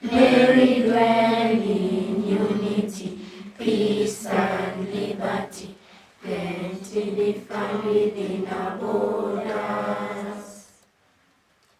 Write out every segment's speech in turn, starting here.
May we dwell in unity, peace and liberty, plenty defined within our borders.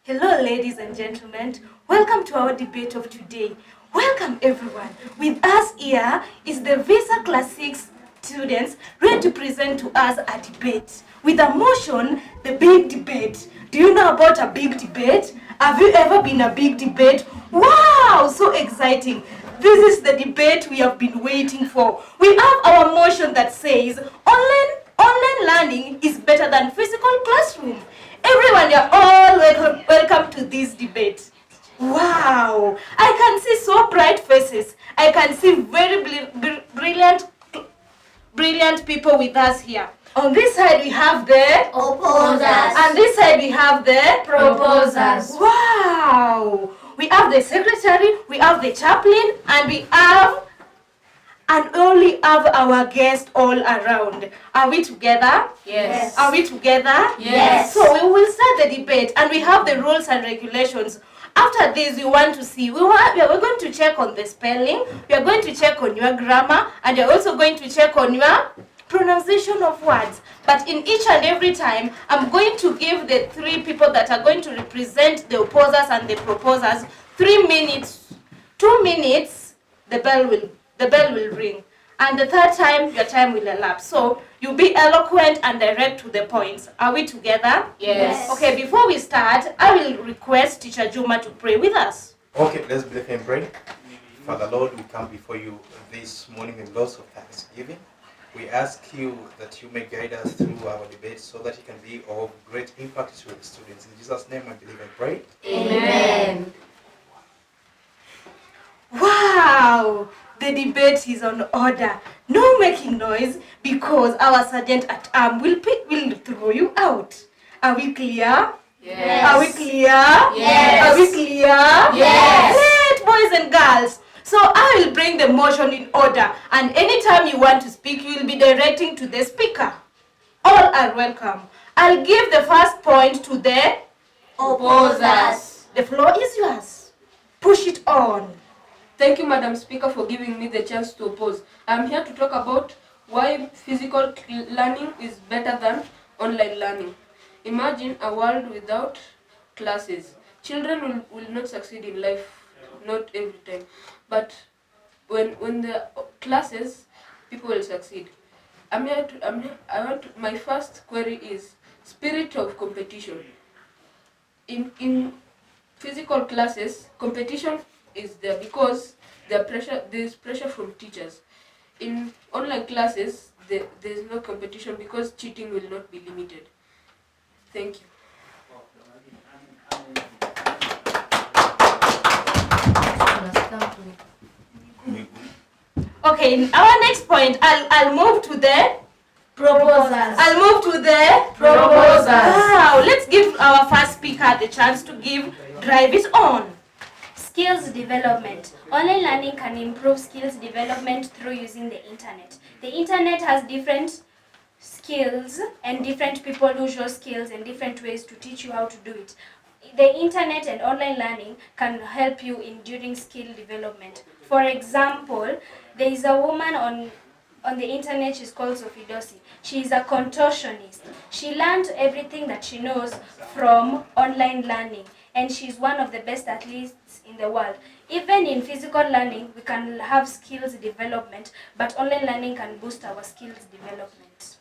Hello, ladies and gentlemen. Welcome to our debate of today. Welcome, everyone. With us here is the Visa Class 6 students ready to present to us a debate. With a motion, the big debate. Do you know about a big debate? Have you ever been a big debate? Wow, so exciting. This is the debate we have been waiting for. We have our motion that says online learning is better than physical classroom. Everyone, you're all welcome to this debate. Wow, I can see so bright faces. I can see very brilliant people with us here. On this side we have the opposers, and this side we have the proposers. Wow, we have the secretary, we have the chaplain, and we only have our guests all around. Are we together? Yes. Are we together? Yes. So we will start the debate, and we have the rules and regulations. After this, we want to see, we're going to check on the spelling, we are going to check on your grammar, and you're also going to check on your pronunciation of words. But in each and every time, I'm going to give the three people that are going to represent the opposers and the proposers 3 minutes. 2 minutes, the bell will ring. And the third time, your time will elapse. So you be eloquent and direct to the points. Are we together? Yes. Okay, before we start, I will request Teacher Juma to pray with us. Okay, let's believe and pray. Father Lord, we come before you this morning with lots of thanksgiving. We ask you that you may guide us through our debate so that it can be of great impact to the students. In Jesus' name I believe and pray. Amen. Wow! The debate is on order. No making noise because our sergeant at arm will throw you out. Are we clear? Yes. Are we clear? Yes. Are we clear? Yes. Great, boys and girls. So I will bring the motion in order, and anytime you want to speak, you will be directing to the speaker. All are welcome. I'll give the first point to the Opposers. The floor is yours. Push it on. Thank you, Madam Speaker, for giving me the chance to oppose. I'm here to talk about why physical learning is better than online learning. Imagine a world without classes. Children will not succeed in life, not every time. But when the classes, people will succeed. My first query is spirit of competition. In physical classes, competition is there because there's pressure from teachers. In online classes, there's no competition because cheating will not be limited. Thank you. Okay, in our next point, I'll move to the Proposers. I'll move to the Proposers. Wow, let's give our first speaker the chance to drive it on. Skills development. Online learning can improve skills development through using the internet. The internet has different skills and different people who show skills and different ways to teach you how to do it. The internet and online learning can help you in during skill development. For example, there is a woman on the internet, she's called Sophie Dossi. She is a contortionist. She learned everything that she knows from online learning, and she's one of the best athletes in the world. Even in physical learning, we can have skills development, but online learning can boost our skills development.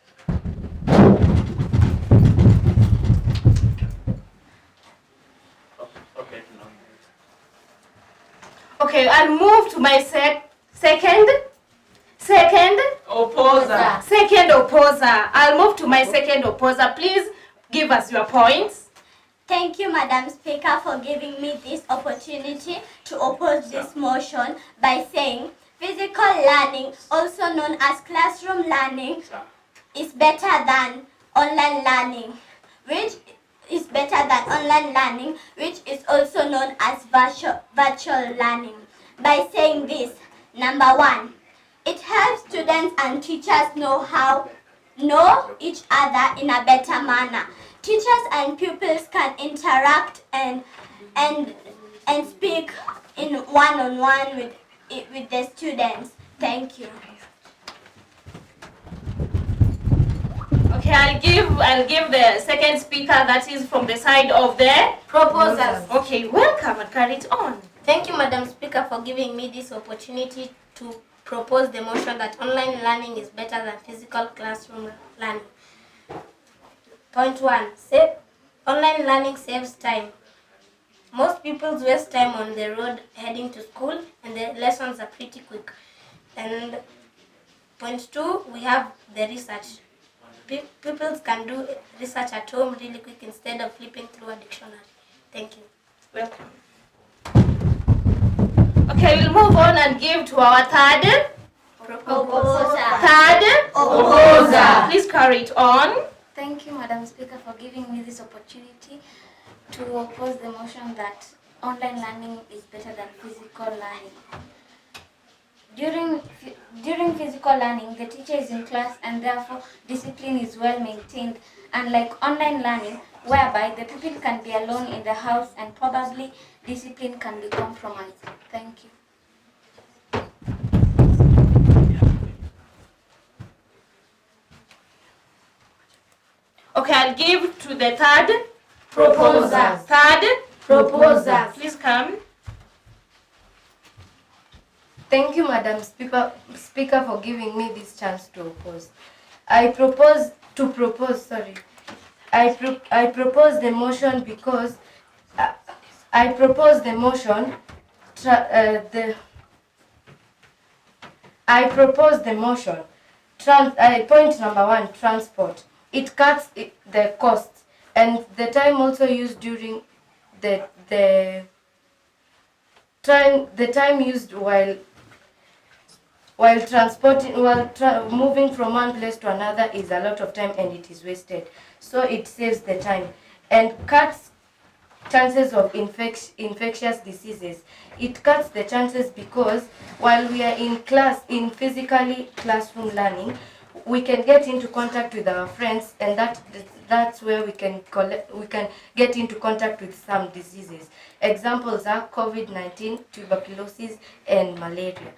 Okay, I'll move to my second Opposer. Second opposer. I'll move to my second opposer. Please give us your points. Thank you, Madam Speaker, for giving me this opportunity to oppose this motion by saying physical learning, also known as classroom learning, is better than online learning, which is also known as virtual learning. By saying this, number one, it helps students and teachers know each other in a better manner. Teachers and pupils can interact and speak in one-on-one with the students. Thank you. Okay, I'll give the second speaker, that is from the side of the Proposers. Okay, welcome and carry it on. Thank you, Madam Speaker, for giving me this opportunity to propose the motion that online learning is better than physical classroom learning. Point 1. Online learning saves time. Most people waste time on the road heading to school, and the lessons are pretty quick. And point 2, we have the research. Pupils can do research at home really quick instead of flipping through a dictionary. Thank you. Welcome. Okay, we'll move on and give to our third. Opposer. Please carry it on. Thank you, Madam Speaker, for giving me this opportunity to oppose the motion that online learning is better than physical learning. During physical learning, the teacher is in class and therefore discipline is well maintained, unlike online learning, whereby the pupil can be alone in the house and probably discipline can be compromised. Thank you. Okay, I'll give to the third. Proposers. Third. Proposers. Please come. Thank you, Madam Speaker, for giving me this chance to oppose. I propose the motion because point number 1, transport. It cuts the costs and the time also used during the time used while moving from one place to another is a lot of time and it is wasted. So it saves the time and cuts chances of infectious diseases. It cuts the chances because while we are in physically classroom learning, we can get into contact with our friends, and that's where we can get into contact with some diseases. Examples are COVID-19, tuberculosis, and malaria.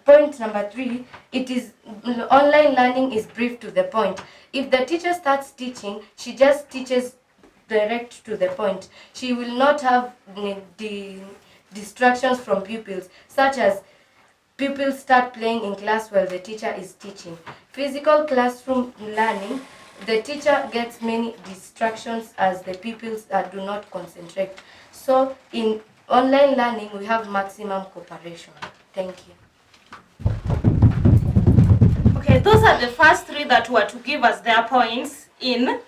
Point number 3, online learning is brief to the point. If the teacher starts teaching, she just teaches direct to the point. She will not have the distractions from pupils, such as pupils start playing in class while the teacher is teaching. Physical classroom learning, the teacher gets many distractions as the pupils do not concentrate. So in online learning, we have maximum cooperation. Thank you. Okay, those are the first 3 that were to give us their points in.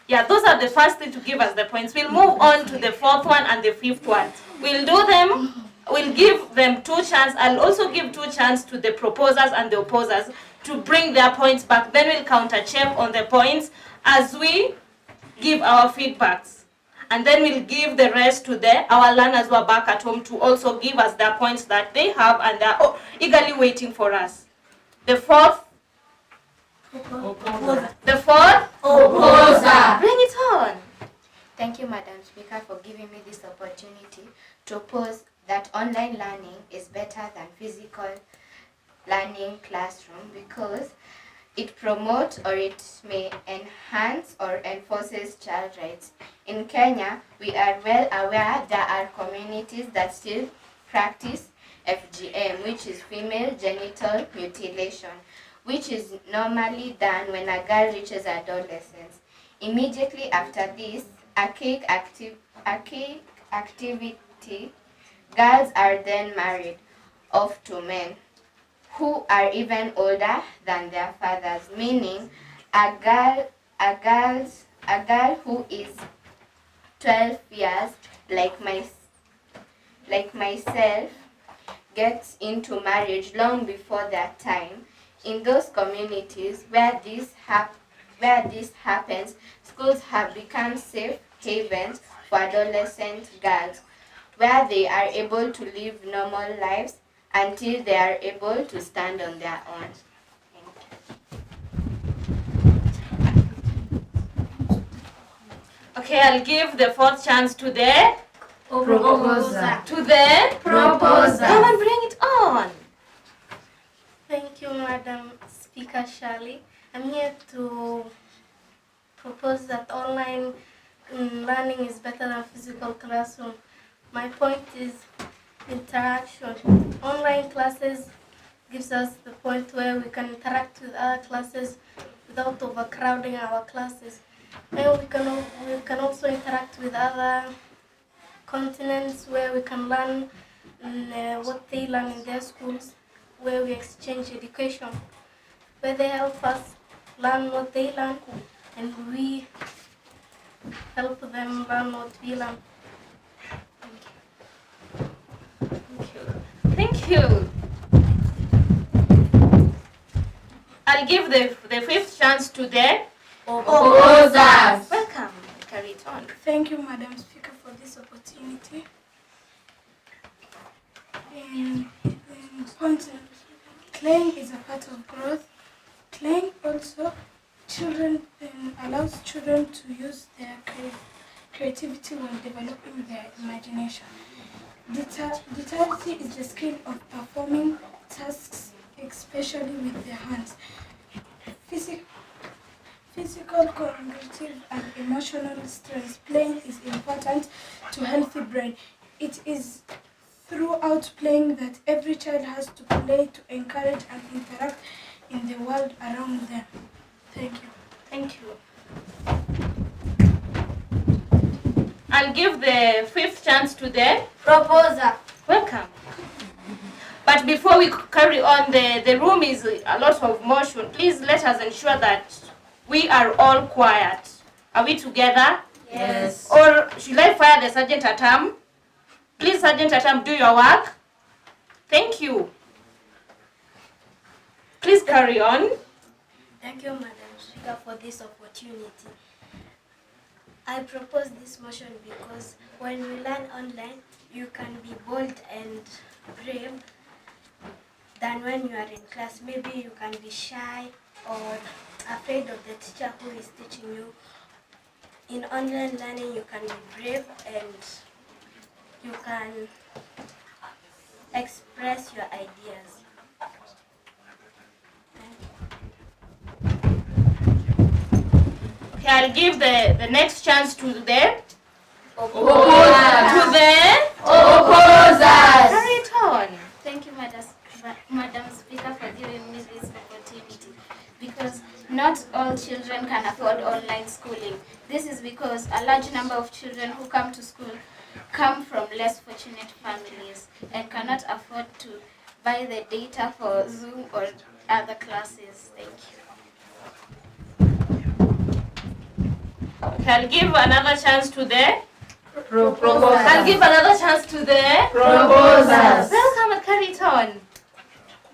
Yeah, those are the first 3 to give us the points. We'll move on to the 4th one and the 5th one. We'll do them. We'll give them 2 chances. I'll also give 2 chances to the proposers and the opposers to bring their points back. Then we'll counter check on the points as we give our feedbacks. And then we'll give the rest to our learners who are back at home to also give us their points that they have and they're eagerly waiting for us. The 4th? The 4th? Opposer. Bring it on. Thank you, Madam Speaker, for giving me this opportunity to oppose that online learning is better than physical learning classroom because it promotes or it may enhance or enforces child rights. In Kenya, we are well aware there are communities that still practice FGM, which is female genital mutilation, which is normally done when a girl reaches adolescence. Immediately after this archaic activity, girls are then married off to men who are even older than their fathers, meaning a girl who is 12 years, like myself, gets into marriage long before their time. In those communities where this happens, schools have become safe havens for adolescent girls, where they are able to live normal lives until they are able to stand on their own. Okay, I'll give the fourth chance to the Proposer. to the Proposer. Come and bring it on. Thank you, Madam Speaker Shirley. I'm here to propose that online learning is better than physical classroom. My point is interaction. Online classes gives us the point where we can interact with other classes without overcrowding our classes. And we can also interact with other continents where we can learn what they learn in their schools, where we exchange education, where they help us learn what they learn and we help them learn what we learn. Thank you. I'll give the fifth chance to the Proposers. Welcome. Carry it on. Thank you, Madam Speaker, for this opportunity. Point, playing is a part of growth. Playing also allows children to use their creativity when developing their imagination. Dexterity is the skill of performing tasks, especially with their hands. Physical, cognitive, and emotional strength. Playing is important to healthy brain. It is throughout playing that every child has to play to encourage and interact in the world around them. Thank you. Thank you. I'll give the fifth chance to the Proposer. Welcome. But before we carry on, the room is a lot of motion. Please let us ensure that we are all quiet. Are we together? Yes. Or should I fire the Sergeant Atam? Please, Sergeant Atam, do your work. Thank you. Please carry on. Thank you, Madam Speaker, for this opportunity. I propose this motion because when you learn online, you can be bold and brave than when you are in class. Maybe you can be shy or afraid of the teacher who is teaching you. In online learning, you can be brave and you can express your ideas. Okay, I'll give the next chance to the Opposers. to the Opposers. Carry it on. Thank you, Madam Speaker, for giving me this opportunity. Because not all children can afford online schooling. This is because a large number of children who come to school come from less fortunate families and cannot afford to buy the data for Zoom or other classes. Thank you. Okay, I'll give another chance to the Proposers. I'll give another chance to the Proposers. Welcome and carry it on.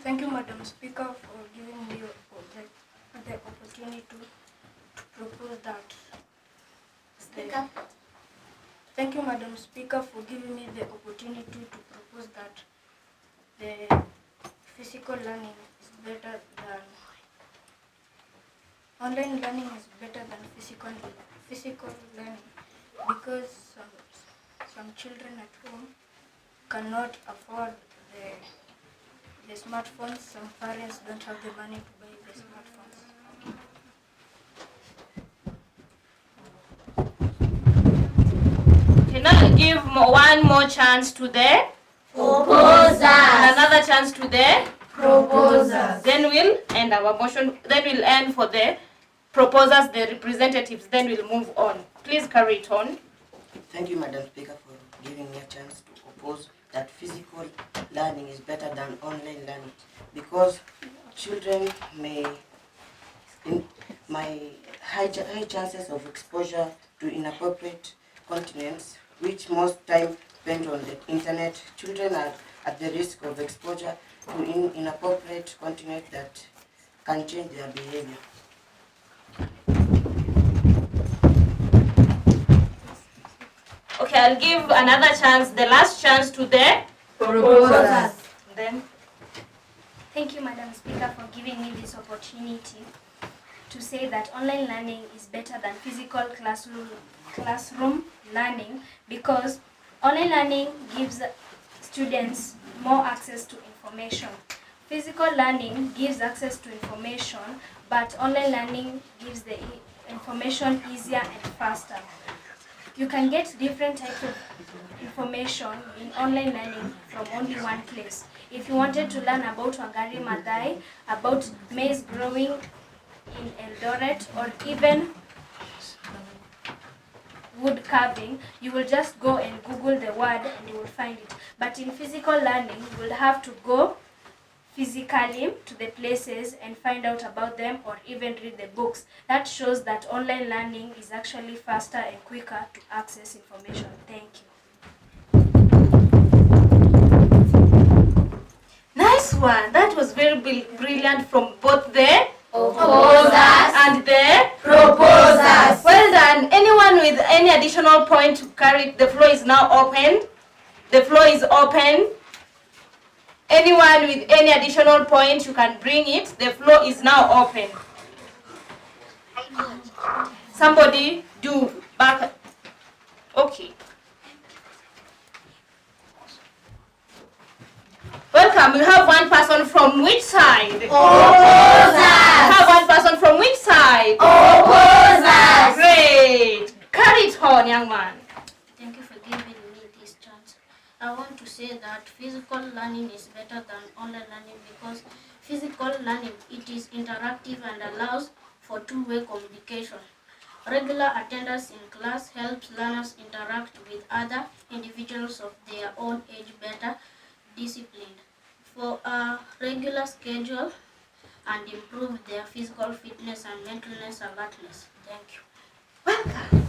Thank you, Madam Speaker, for giving me the opportunity to propose that. Speaker. Thank you, Madam Speaker, for giving me the opportunity to propose that the physical learning is better than online learning is better than physical learning because some children at home cannot afford the smartphones. Some parents don't have the money to buy the smartphones. Okay, now I'll give one more chance to the Proposers. and another chance to the Proposers. Then we'll end our motion. Then we'll end for the proposers, the representatives. Then we'll move on. Please carry it on. Thank you, Madam Speaker, for giving me a chance to oppose that physical learning is better than online learning because children may high chances of exposure to inappropriate contents, which most time depend on the internet. Children are at the risk of exposure to inappropriate content that can change their behavior. Okay, I'll give another chance, the last chance to the Proposers. Then Thank you, Madam Speaker, for giving me this opportunity. to say that online learning is better than physical classroom learning because online learning gives students more access to information. Physical learning gives access to information, but online learning gives the information easier and faster. You can get different types of information in online learning from only one place. If you wanted to learn about Wangari Maathai, about maize growing in Eldoret, or even wood carving, you will just go and Google the word and you will find it. But in physical learning, you will have to go physically to the places and find out about them or even read the books. That shows that online learning is actually faster and quicker to access information. Thank you. Nice one. That was very brilliant from both the Opposers and the proposers. Well done. Anyone with any additional point to carry? The floor is now open. The floor is open. Anyone with any additional point, you can bring it. The floor is now open. Somebody do back. Okay. Welcome. We have one person from which side? Opposers. We have one person from which side? Opposers. Great. Carry it on, young man. Thank you for giving me this chance. I want to say that physical learning is better than online learning because physical learning, it is interactive and allows for two-way communication. Regular attendance in class helps learners interact with other individuals of their own age better disciplined for a regular schedule and improve their physical fitness and mentalness alertness. Thank you. Welcome.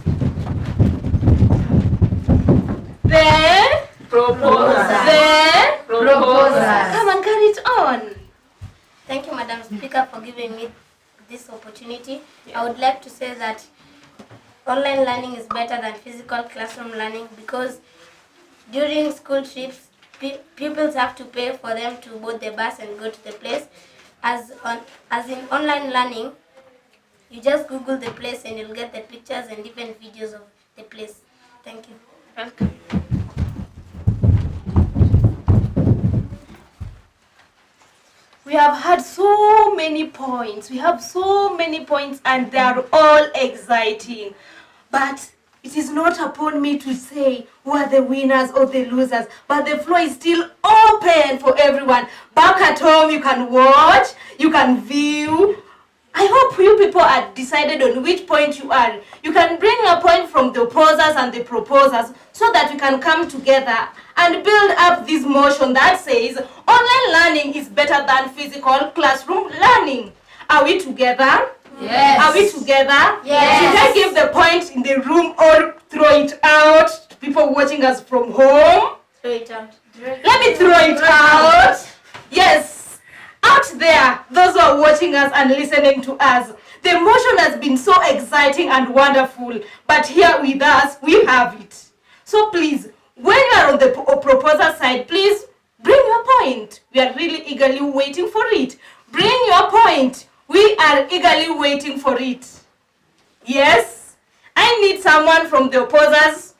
The Proposers. The Proposers. Come on, carry it on. Thank you, Madam Speaker, for giving me this opportunity. I would like to say that online learning is better than physical classroom learning because during school trips, pupils have to pay for them to board the bus and go to the place. As in online learning, you just Google the place and you'll get the pictures and even videos of the place. Thank you. Welcome. We have had so many points. We have so many points and they are all exciting. But it is not upon me to say who are the winners or the losers. But the floor is still open for everyone. Back at home, you can watch, you can view. I hope you people are decided on which point you are. You can bring a point from the opposers and the proposers so that we can come together and build up this motion that says online learning is better than physical classroom learning. Are we together? Yes. Are we together? Yes. Should I give the point in the room or throw it out to people watching us from home? Throw it out. Let me throw it out. Yes. Out there, those who are watching us and listening to us, the motion has been so exciting and wonderful, but here with us, we have it. So please, when you are on the proposer side, please bring your point. We are really eagerly waiting for it. Bring your point. We are eagerly waiting for it. Yes? I need someone from the opposers.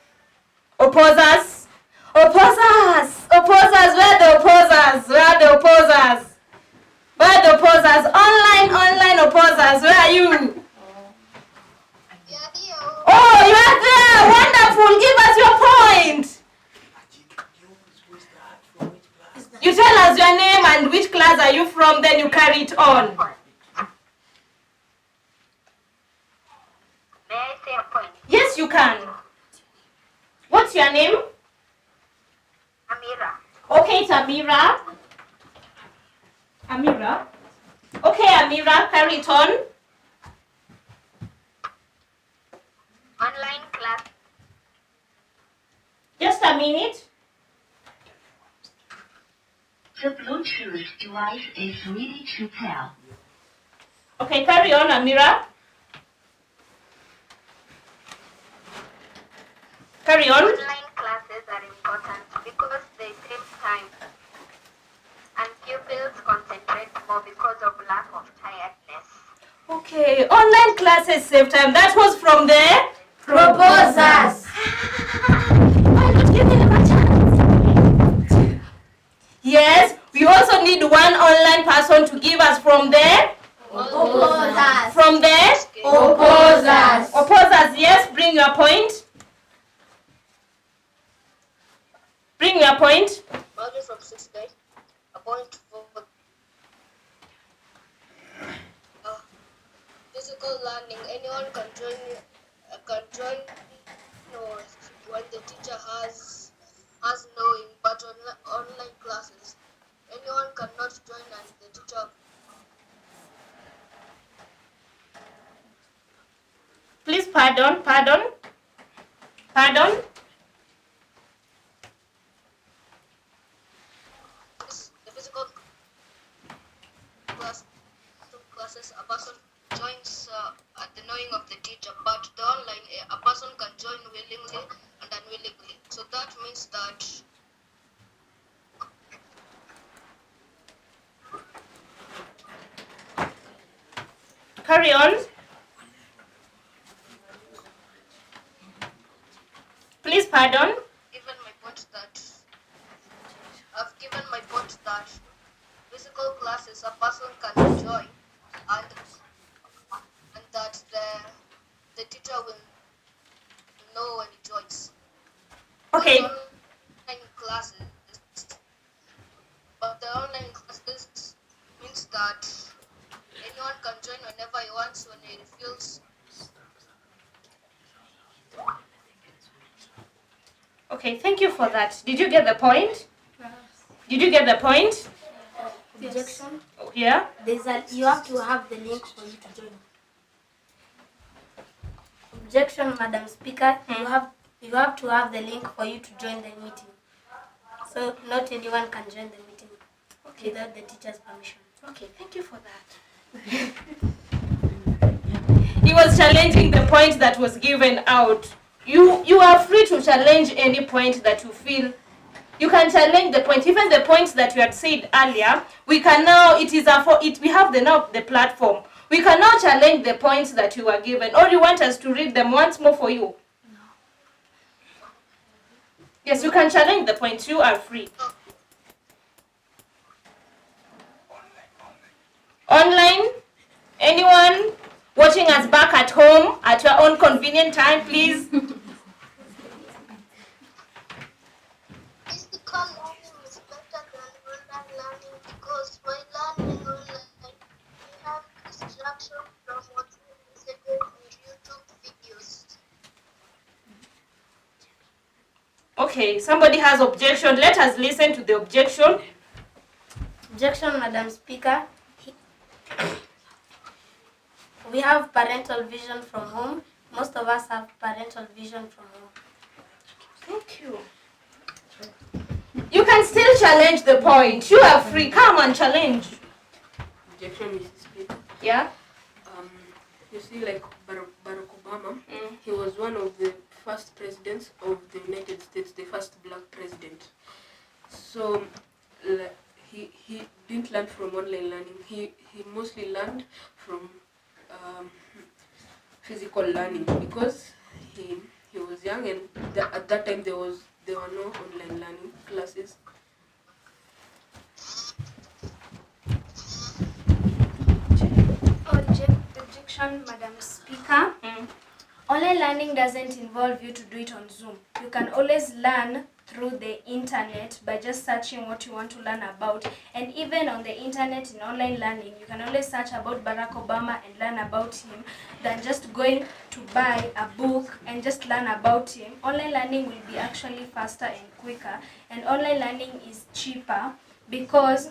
Opposers. Opposers. Opposers. Where are the opposers? Where are the opposers? Where are the opposers? Online opposers. Where are you? Oh, you are there. Wonderful. Give us your point. You tell us your name and which class are you from, then you carry it on. May I say a point? Yes, you can. What's your name? Amira. Okay, it's Amira. Amira. Okay, Amira, carry it on. Online class. Just a minute. The Bluetooth device is ready to pair. Okay, carry on, Amira. Carry on. Online classes are important because they save time and pupils concentrate more because of lack of tiredness. Okay, online classes save time. That was from the Proposers. Why not give me a chance? Yes, we also need one online person to give us from the Opposers. from the Opposers. opposers. Yes, bring your point. Bring your point. Model from 6th grade. A point for physical learning. Anyone can join or when the teacher has knowing, but online classes, anyone cannot join and the teacher. Please pardon. The physical classes, a person joins at the knowing of the teacher, but the online, a person can join willingly and unwillingly. So that means that Carry on. Please pardon. I've given my point that physical classes a person can join and that the teacher will know when he joins. Okay. But the online classes means that anyone can join whenever he wants when he feels. Okay, thank you for that. Did you get the point? Did you get the point? Objection. Oh, yeah. You have to have the link for you to join. Objection, Madam Speaker. You have to have the link for you to join the meeting. So not anyone can join the meeting without the teacher's permission. Okay, thank you for that. He was challenging the point that was given out. You are free to challenge any point that you feel. You can challenge the point, even the points that we had said earlier. We can now, we have the platform. We can now challenge the points that you were given. Or you want us to read them once more for you? No. Yes, you can challenge the points. You are free. Online? Anyone watching us back at home at your own convenient time, please? Physical learning is better than online learning because when learning online, you have distraction from watching messages and YouTube videos. Okay, somebody has objection. Let us listen to the objection. Objection, Madam Speaker. We have parental vision from home. Most of us have parental vision from home. Thank you. You can still challenge the point. You are free. Come and challenge. Objection, Mrs. Speaker. Yeah? You see, like Barack Obama, he was one of the first presidents of the United States, the first black president. So he didn't learn from online learning. He mostly learned from physical learning because he was young and at that time there were no online learning classes. Objection, Madam Speaker. Online learning doesn't involve you to do it on Zoom. You can always learn through the internet by just searching what you want to learn about. And even on the internet in online learning, you can always search about Barack Obama and learn about him than just going to buy a book and just learn about him. Online learning will be actually faster and quicker, and online learning is cheaper because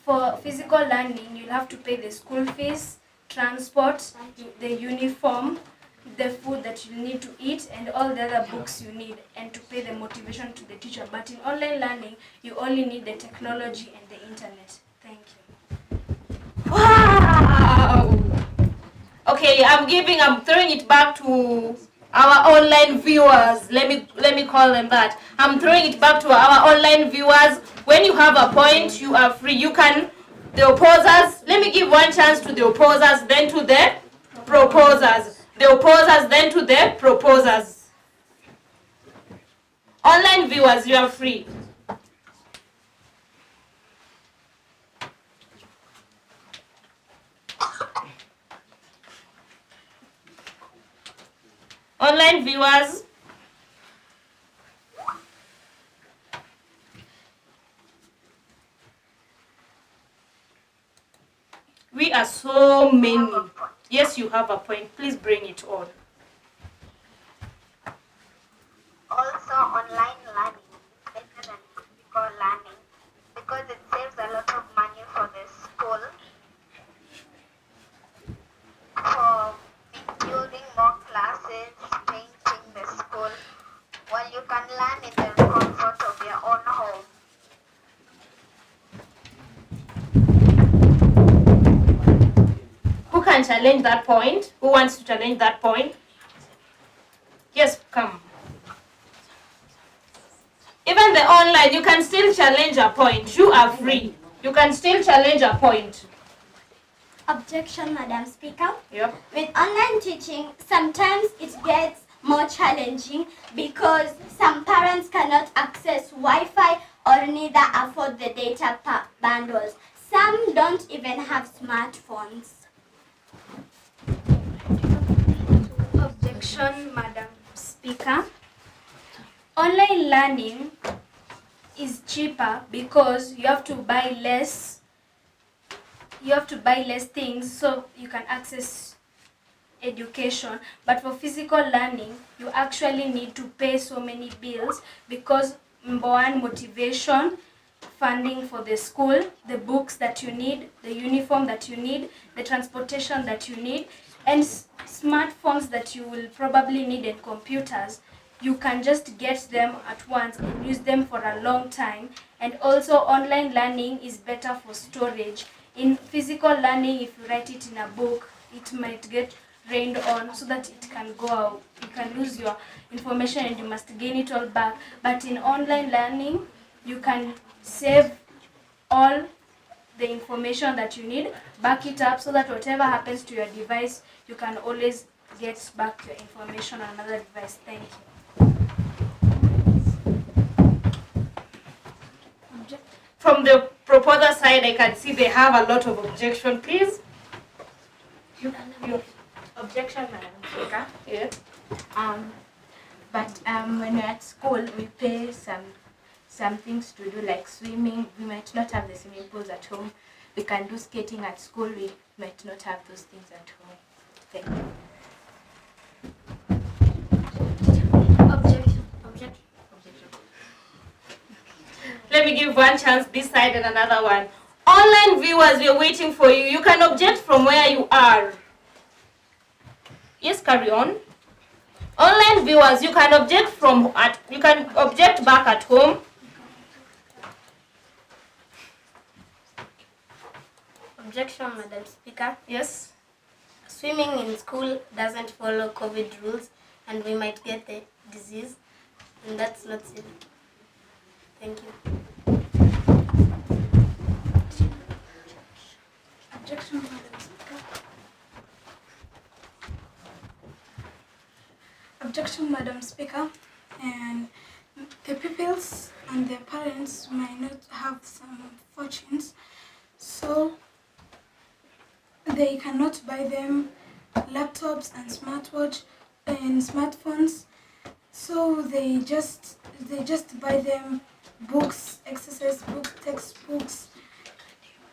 for physical learning, you'll have to pay the school fees, transport, the uniform, the food that you need to eat, and all the other books you need, and to pay the motivation to the teacher. But in online learning, you only need the technology and the internet. Thank you. Wow! Okay, I'm throwing it back to our online viewers. Let me call them that. I'm throwing it back to our online viewers. When you have a point, you are free. The opposers, let me give one chance to the opposers, then to the proposers. The opposers then to the proposers. Online viewers, you are free. Online viewers, we are so many. Yes, you have a point. Please bring it on. Also, online learning is better than physical learning because it saves a lot of money for the school for building more classes, painting the school, while you can learn in the comfort of your own home. Who can challenge that point? Who wants to challenge that point? Yes, come. Even the online, you can still challenge a point. You are free. You can still challenge a point. Objection, Madam Speaker. Yep. With online teaching, sometimes it gets more challenging because some parents cannot access Wi-Fi or neither afford the data bundles. Some don't even have smartphones. Objection, Madam Speaker. Online learning is cheaper because you have to buy less things so you can access education. But for physical learning, you actually need to pay so many bills because number one, motivation, funding for the school, the books that you need, the uniform that you need, the transportation that you need, and smartphones that you will probably need, and computers. You can just get them at once and use them for a long time. And also online learning is better for storage. In physical learning, if you write it in a book, it might get rained on so that it can go out. You can lose your information and you must gain it all back. But in online learning, you can save all the information that you need, back it up so that whatever happens to your device, you can always get back your information on another device. Thank you. From the proposer side, I can see they have a lot of objection. Please. You. Objection, Madam Speaker. Yeah. But when we're at school, we pay some things to do like swimming. We might not have the swimming pools at home. We can do skating at school. We might not have those things at home. Thank you. Objection. Let me give one chance this side and another one. Online viewers, we're waiting for you. You can object from where you are. Yes, carry on. Online viewers, you can object you can object back at home. Objection, Madam Speaker. Yes. Swimming in school doesn't follow COVID rules and we might get the disease, and that's not safe. Thank you. Objection, Madam Speaker. Objection, Madam Speaker. And the pupils and their parents might not have some fortunes, so they cannot buy them laptops and smartphones. So they just buy them books, exercise books, textbooks.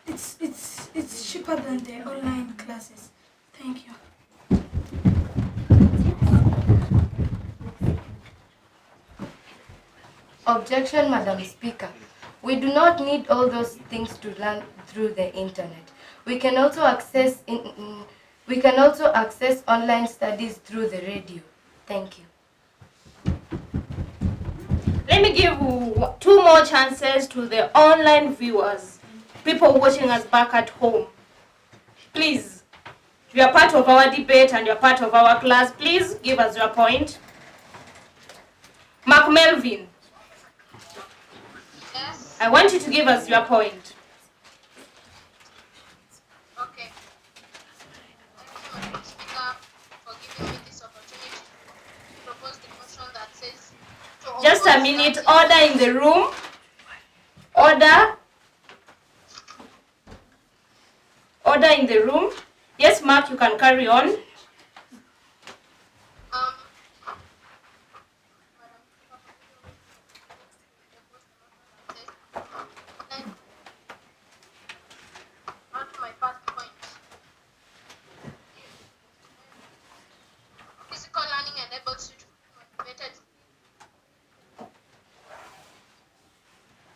It's cheaper than the online classes. Thank you. Objection, Madam Speaker. We do not need all those things to learn through the internet. We can also access online studies through the radio. Thank you. Let me give two more chances to the online viewers, people watching us back at home. Please, you are part of our debate and you are part of our class. Please give us your point. Mark Melvin. Yes. I want you to give us your point. Okay. Thank you, Madam Speaker. Just a minute. Order in the room. Order. Order in the room. Yes, Mark, you can carry on. My first point. Physical learning enables you to be motivated.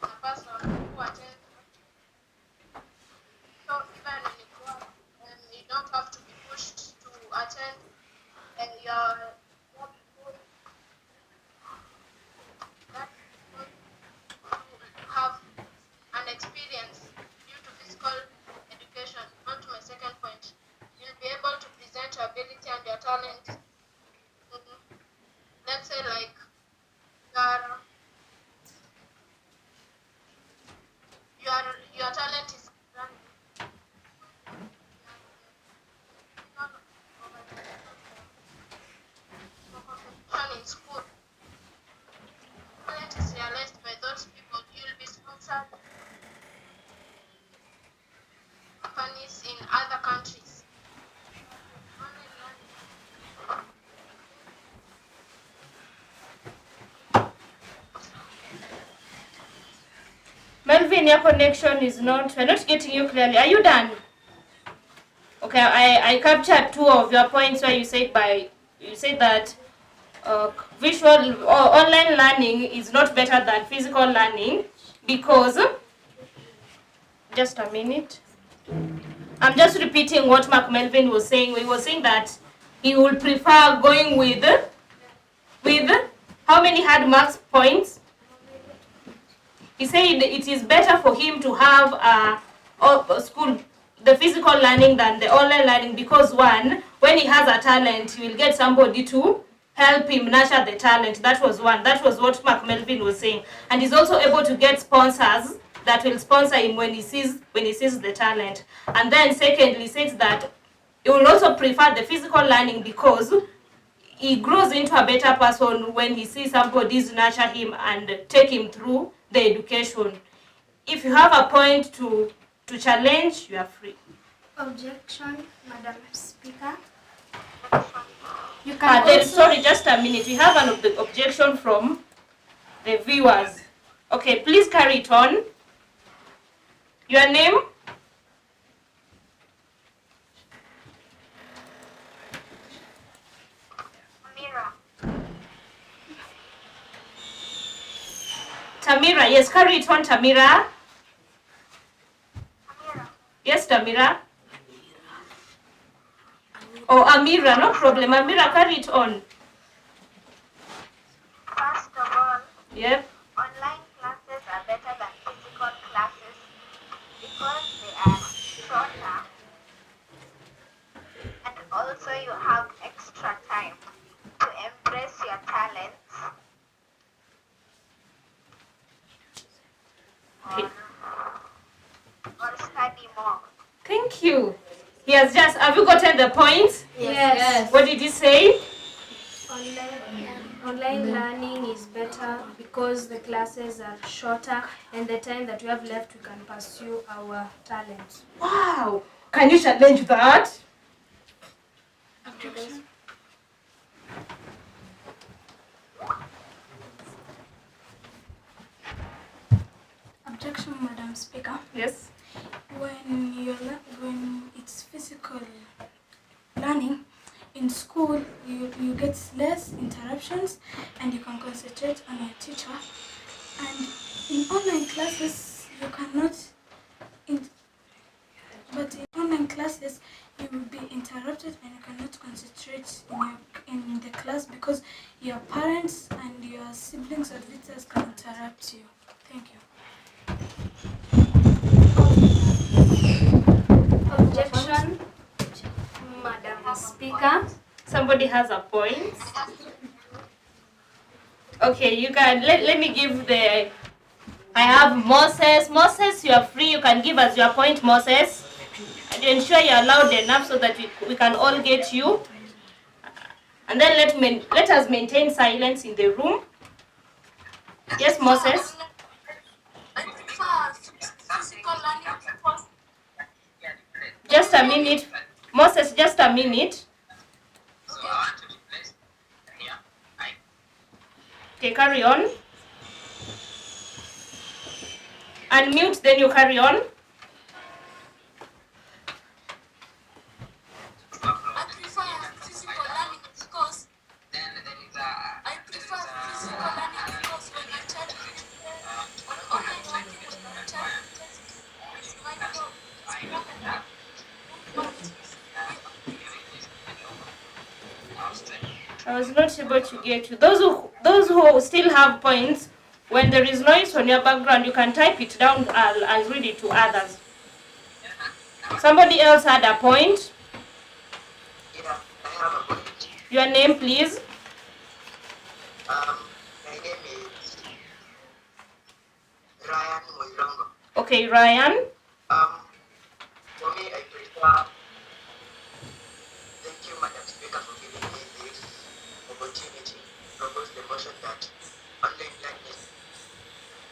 A person who attends. So even when you go out, you don't have to be pushed to attend your that have an experience due to physical education. On to my second point. You'll be able to present your ability and your talent. Let's say like your talent is competition in school. Talent is realized by those people. You'll be sponsored companies in other countries. Melvin, your connection is not, we're not getting you clearly. Are you done? Okay, I captured 2 of your points where you said that visual or online learning is not better than physical learning because, just a minute. I'm just repeating what Mark Melvin was saying. He was saying that he would prefer going with how many hard marks points? He said it is better for him to have the physical learning than the online learning because one, when he has a talent, he will get somebody to help him nurture the talent. That was one. That was what Mark Melvin was saying. And he's also able to get sponsors that will sponsor him when he sees the talent. And then secondly, he says that he will also prefer the physical learning because he grows into a better person when he sees somebody nurture him and take him through the education. If you have a point to challenge, you are free. Objection, Madam Speaker. You can Sorry, just a minute. We have an objection from the viewers. Okay, please carry it on. Your name? Tamira, yes, carry it on, Tamira. Yes, Tamira. Oh, Amira, no problem. Amira, carry it on. First of all, Yep. online classes are better than physical classes because they are shorter and also you have extra time to embrace your talents or study more. Thank you. Have you gotten the point? Yes. What did he say? Online learning is better because the classes are shorter and the time that we have left we can pursue our talents. Wow. Can you challenge that? Objection. Objection, Madam Speaker. Yes. When it's physical learning, in school you get less interruptions and you can concentrate on your teacher. And in online classes you cannot. But in online classes you will be interrupted and you cannot concentrate in the class because your parents and your siblings or visitors can interrupt you. Thank you. Objection, Madam Speaker. Somebody has a point. Okay, you can let me give the. I have Moses. Moses, you are free. You can give us your point, Moses. And ensure you are loud enough so that we can all get you. And then let us maintain silence in the room. Yes, Moses. I prefer physical learning because Just a minute. Moses, just a minute. Okay, carry on. Unmute, then you carry on. I prefer physical learning because when a child is there on online learning, the child gets his mind I was not able to get you. Those who still have points, when there is noise on your background, you can type it down. I'll read it to others. Somebody else had a point. Yeah, I have a point. Your name, please. My name is Ryan Moirongo. Okay, Ryan. For me, I prefer. Thank you, Madam Speaker, for giving me this opportunity to propose the motion that online learning is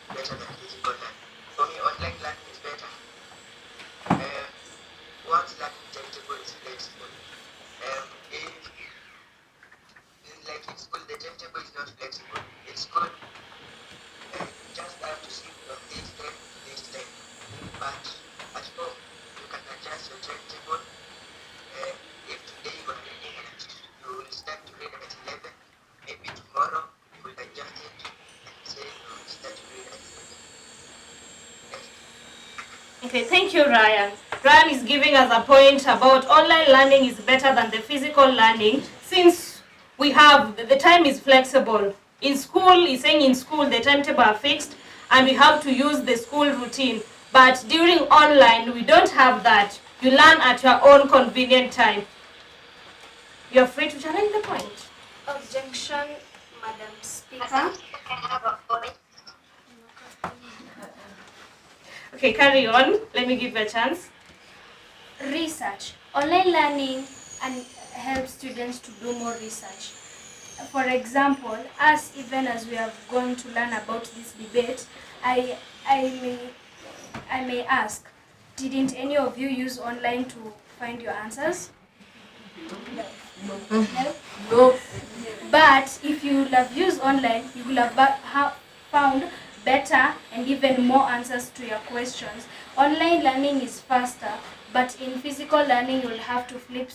better than physical learning. For me, online learning is better. One's learning timetable is flexible. Like in school, the timetable is not flexible. In school, you just have to sit from this time to this time. But at home, you can adjust your timetable. If today you are reading at, you will start to read at 11, maybe tomorrow you will adjust it and say you will start to read at 11. Okay, thank you, Ryan. Ryan is giving us a point about online learning is better than the physical learning since we have the time is flexible. In school, he's saying in school the timetable are fixed and we have to use the school routine. But during online, we don't have that. You learn at your own convenient time. You're free to challenge the point. Objection, Madam Speaker. I have a point. Okay, carry on. Let me give you a chance. Research. Online learning and helps students to do more research. For example, us even as we have gone to learn about this debate, I may ask, didn't any of you use online to find your answers? No. But if you would have used online, you would have found better and even more answers to your questions. Online learning is faster, but in physical learning, you'll have to flip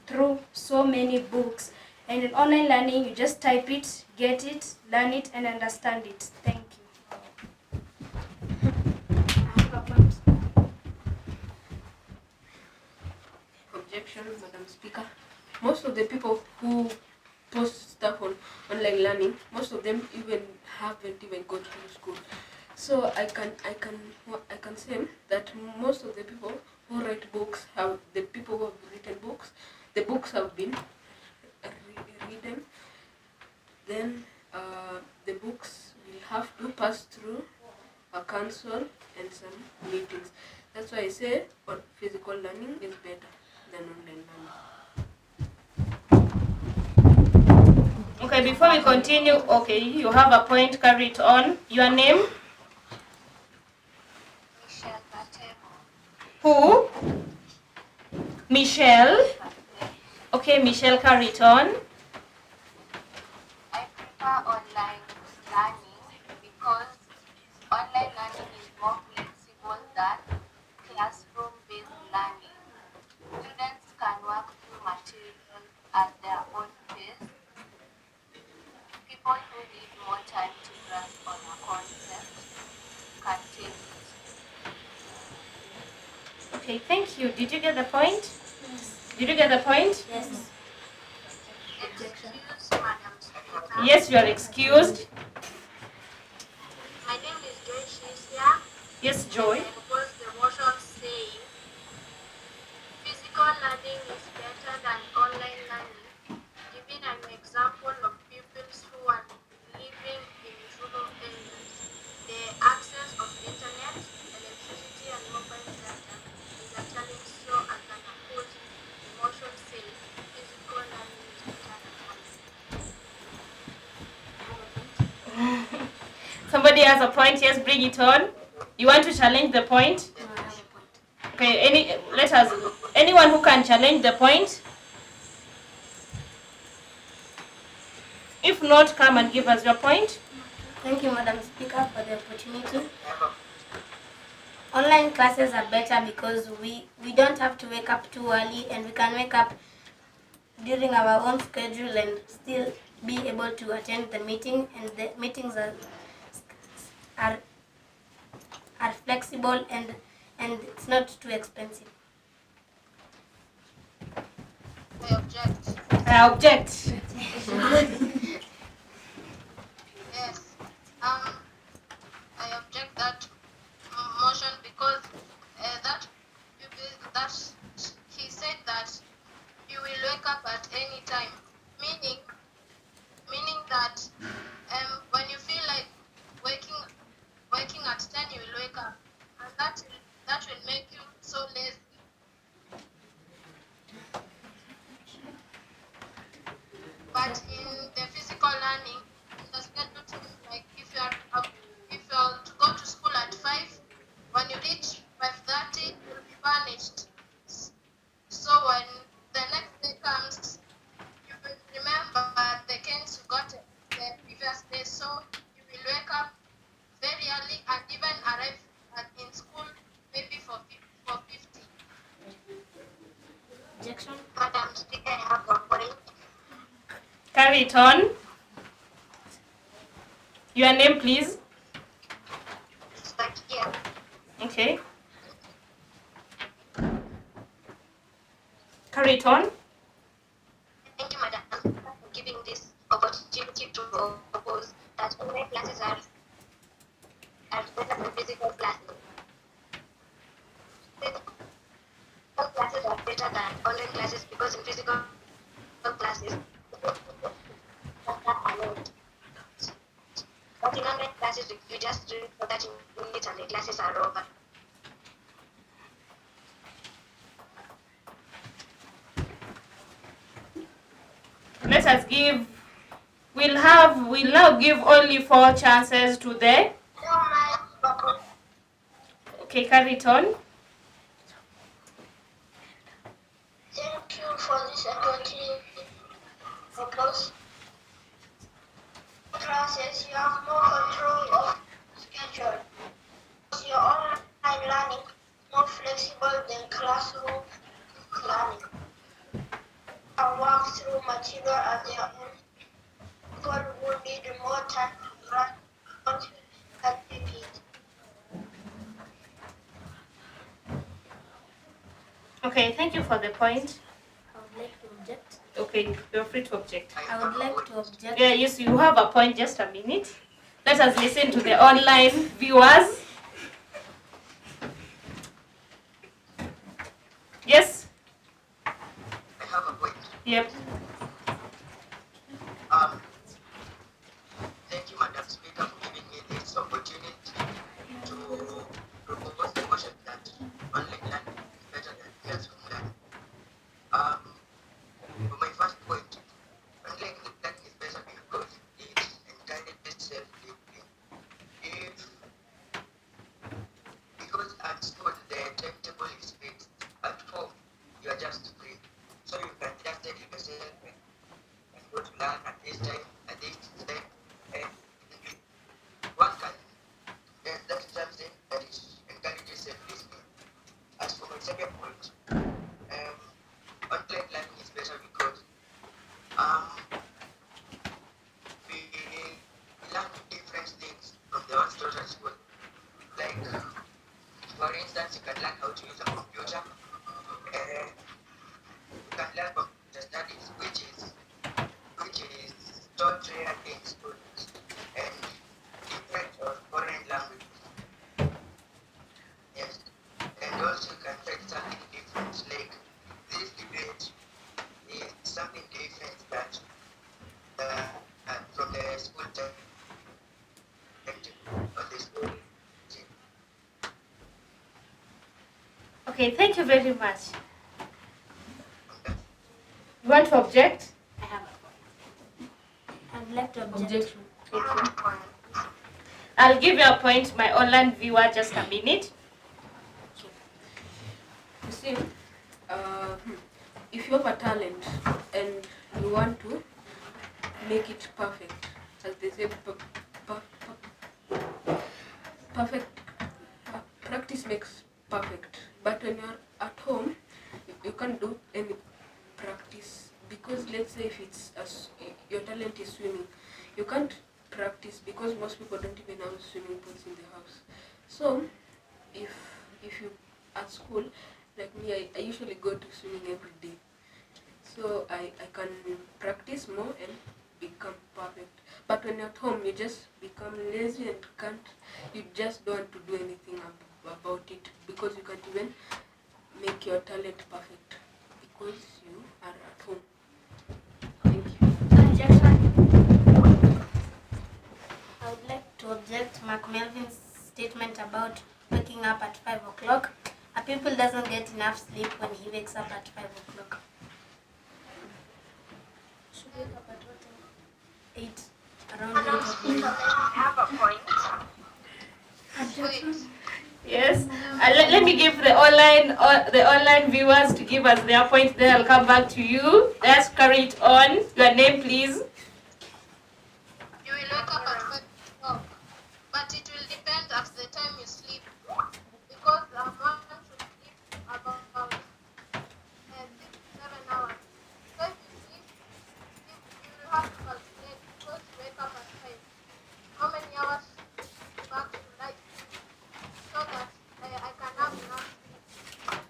through so many books. And in online learning, you just type it, get it, learn it, and understand it. Thank you. Objection, Madam Speaker. Most of the people who post stuff on online learning, most of them haven't even gone to school. So I can say that most of the people who write books the people who have written books, the books have been written. Then the books will have to pass through a council and some meetings. That's why I say physical learning is better than online learning. Okay, before we continue, okay, you have a point, carry it on. Your name? Michelle Matemo. Who? Michelle? Okay, Michelle, carry it on. I prefer online learning because online learning is more flexible than classroom-based learning. Students can work through material at their own pace. People who need more time to grasp on a concept can take it. Okay, thank you. Did you get the point? Yes. Did you get the point? Yes. Excuse, Madam Speaker. Yes, you are excused. My name is Joy Shisia. Yes, Joy. I propose the motion saying physical learning is better than online learning, giving an example of pupils who are living in rural areas. The access of internet, electricity, and mobile data is a challenge, so as an opposed, the motion says physical learning is better than online. Somebody has a point. Yes, bring it on. You want to challenge the point? Okay. Anyone who can challenge the point. If not, come and give us your point. Thank you, Madam Speaker, for the opportunity. Online classes are better because we don't have to wake up too early, and we can wake up during our own schedule and still be able to attend the meeting, and the meetings are flexible and it's not too expensive. I object. I object. Yes. I object that motion because that he said that you will wake up at any time, meaning that when you feel like waking at 10, you will wake up, and that will make you so lazy. But in the physical learning, the schedule is like if you are to go to school at 5, when you reach 5:30, you'll be punished. So when the next day comes, you will remember the gains you got the previous day. So you will wake up very early and even arrive in school maybe for 50. Objection. Madam Speaker, I have a point. Carry it on. Your name, please. Sakia. Okay. Carry it on. Thank you, Madam Speaker, for giving this opportunity to propose that online classes are better than physical classes. Physical classes are better than online classes because in physical classes, but in online classes, you just read for 30 minutes and the classes are over. Let us give. We'll now give only 4 chances to the. Okay, carry it on. Thank you for this opportunity. Because classes, you have more control of schedule. Your online learning is more flexible than classroom learning. And work through material at their own. People will need more time to run activities. Okay, thank you for the point. I would like to object. Okay, you're free to object. I would like to object. Yeah, yes, you have a point. Just a minute. Let us listen to the online viewers. Yes? I have a point. Yep. Thank you, Madam Speaker, for giving me this opportunity to propose the motion that online learning is better than classroom learning. My first point, online learning is better because it encourages self-discipline. Because at school the timetable is fixed, at home you are just free, so you can just tell yourself and go to learn at this time, at this time, and one can. That is something that encourages self-discipline. As for my second point, online learning is better because we learn different things from the ones taught at school. Like, for instance, you can learn how to use a computer. You can learn computer studies, which is taught rarely in schools, and different or foreign languages. Yes, and also you can try something different. Like this debate is something different that from the school time or the school. Okay, thank you very much. You want to object? I have a point. I would like to object. Objection. Okay. I'll give you a point, my online viewer, just a minute. You see, if you have a talent and you want to make it perfect, as they say, perfect, practice makes perfect. But when you're at home, you can't do any practice, because let's say if it's your talent is swimming, you can't practice because most people don't even have swimming pools in the house. So if you at school, like me, I usually go to swimming every day, so I can practice more and become perfect. But when you're at home, you just become lazy and you just don't want to do anything about it, because you can't even make your talent perfect because you are at home. Thank you. I would like to object Mark Melvin's statement about waking up at 5 o'clock. A pupil doesn't get enough sleep when he wakes up at 5 o'clock. Should wake up at what time? 8. Around 8 o'clock. I have a point. Yes. Let me give the online viewers to give us their point. Then I'll come back to you. Let's carry it on. Your name, please. You will wake up at 5 o'clock, but it will depend at the time you sleep, because one should sleep about 6 to 7 hours. So if you sleep, you will have to calculate, because you wake up at 5. How many hours back to night, so that I can have enough sleep.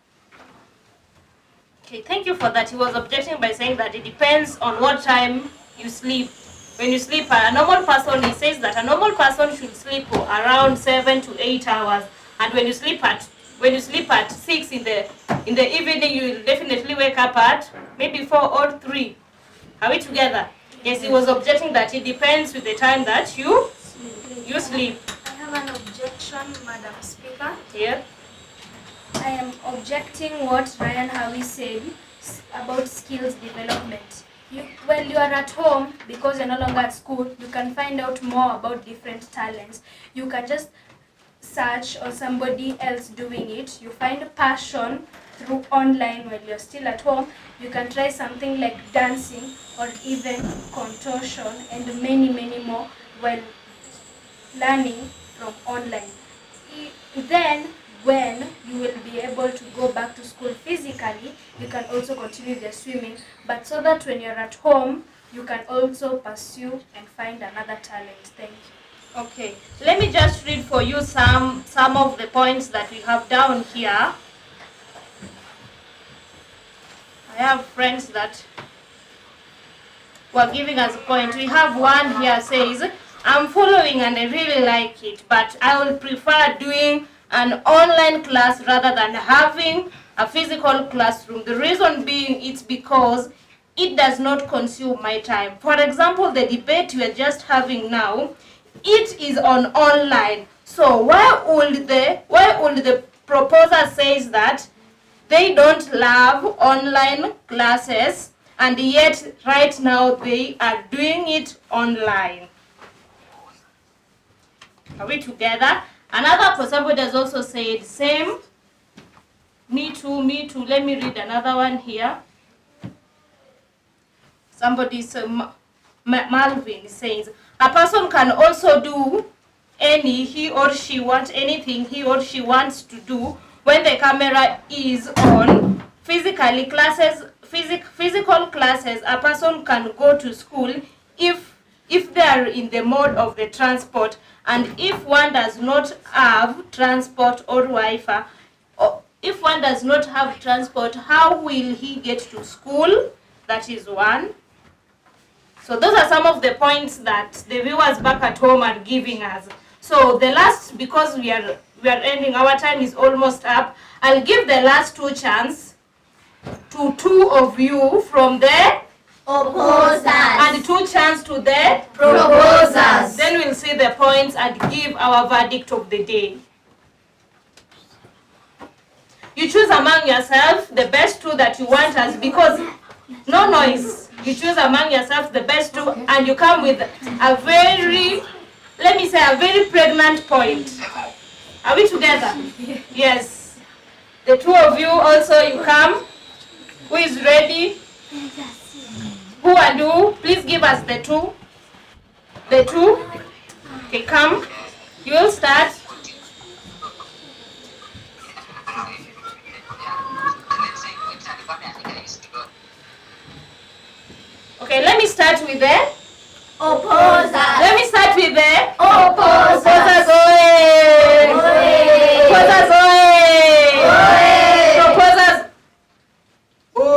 Okay, thank you for that. He was objecting by saying that it depends on what time you sleep. When you sleep, a normal person, he says that a normal person should sleep for around 7 to 8 hours. And when you sleep at 6 in the evening, you will definitely wake up at maybe 4 or 3. Are we together? Yes, he was objecting that it depends with the time that you sleep. I have an objection, Madam Speaker. Yeah. I am objecting what Ryan Howie said about skills development. When you are at home, because you're no longer at school, you can find out more about different talents. You can just search on somebody else doing it. You find passion through online while you're still at home. You can try something like dancing or even contortion and many, many more while learning from online. Then when you will be able to go back to school physically, you can also continue the swimming, but so that when you're at home, you can also pursue and find another talent. Thank you. Okay, let me just read for you some of the points that we have down here. I have friends that were giving us a point. We have one here says, I'm following and I really like it, but I will prefer doing an online class rather than having a physical classroom. The reason being, it's because it does not consume my time. For example, the debate we are just having now, it is on online. So why would the proposer says that they don't love online classes, and yet right now they are doing it online? Are we together? Another person has also said same. Me too. Let me read another one here. Somebody said, Malvin says, a person can also do anything he or she wants to do when the camera is on. Physical classes, a person can go to school if they are in the mode of the transport, and if one does not have transport or Wi-Fi, or if one does not have transport, how will he get to school? That is one. So those are some of the points that the viewers back at home are giving us. So the last, because we are ending, our time is almost up, I'll give the last two chance to two of you from the opposers and two chance to the proposers. Then we'll see the points and give our verdict of the day. You choose among yourself the best two that you want us, because no noise. You choose among yourself the best two, and you come with a very let me say, a very pregnant point. Are we together? Yes. The two of you also, you come. Who is ready? Who and who? Please give us the two. The two. Okay, come. You will start. Okay, let me start with the Opposers. Let me start with the Opposers. Opposers. Oe. Opposers. Oe. Proposers. Oe.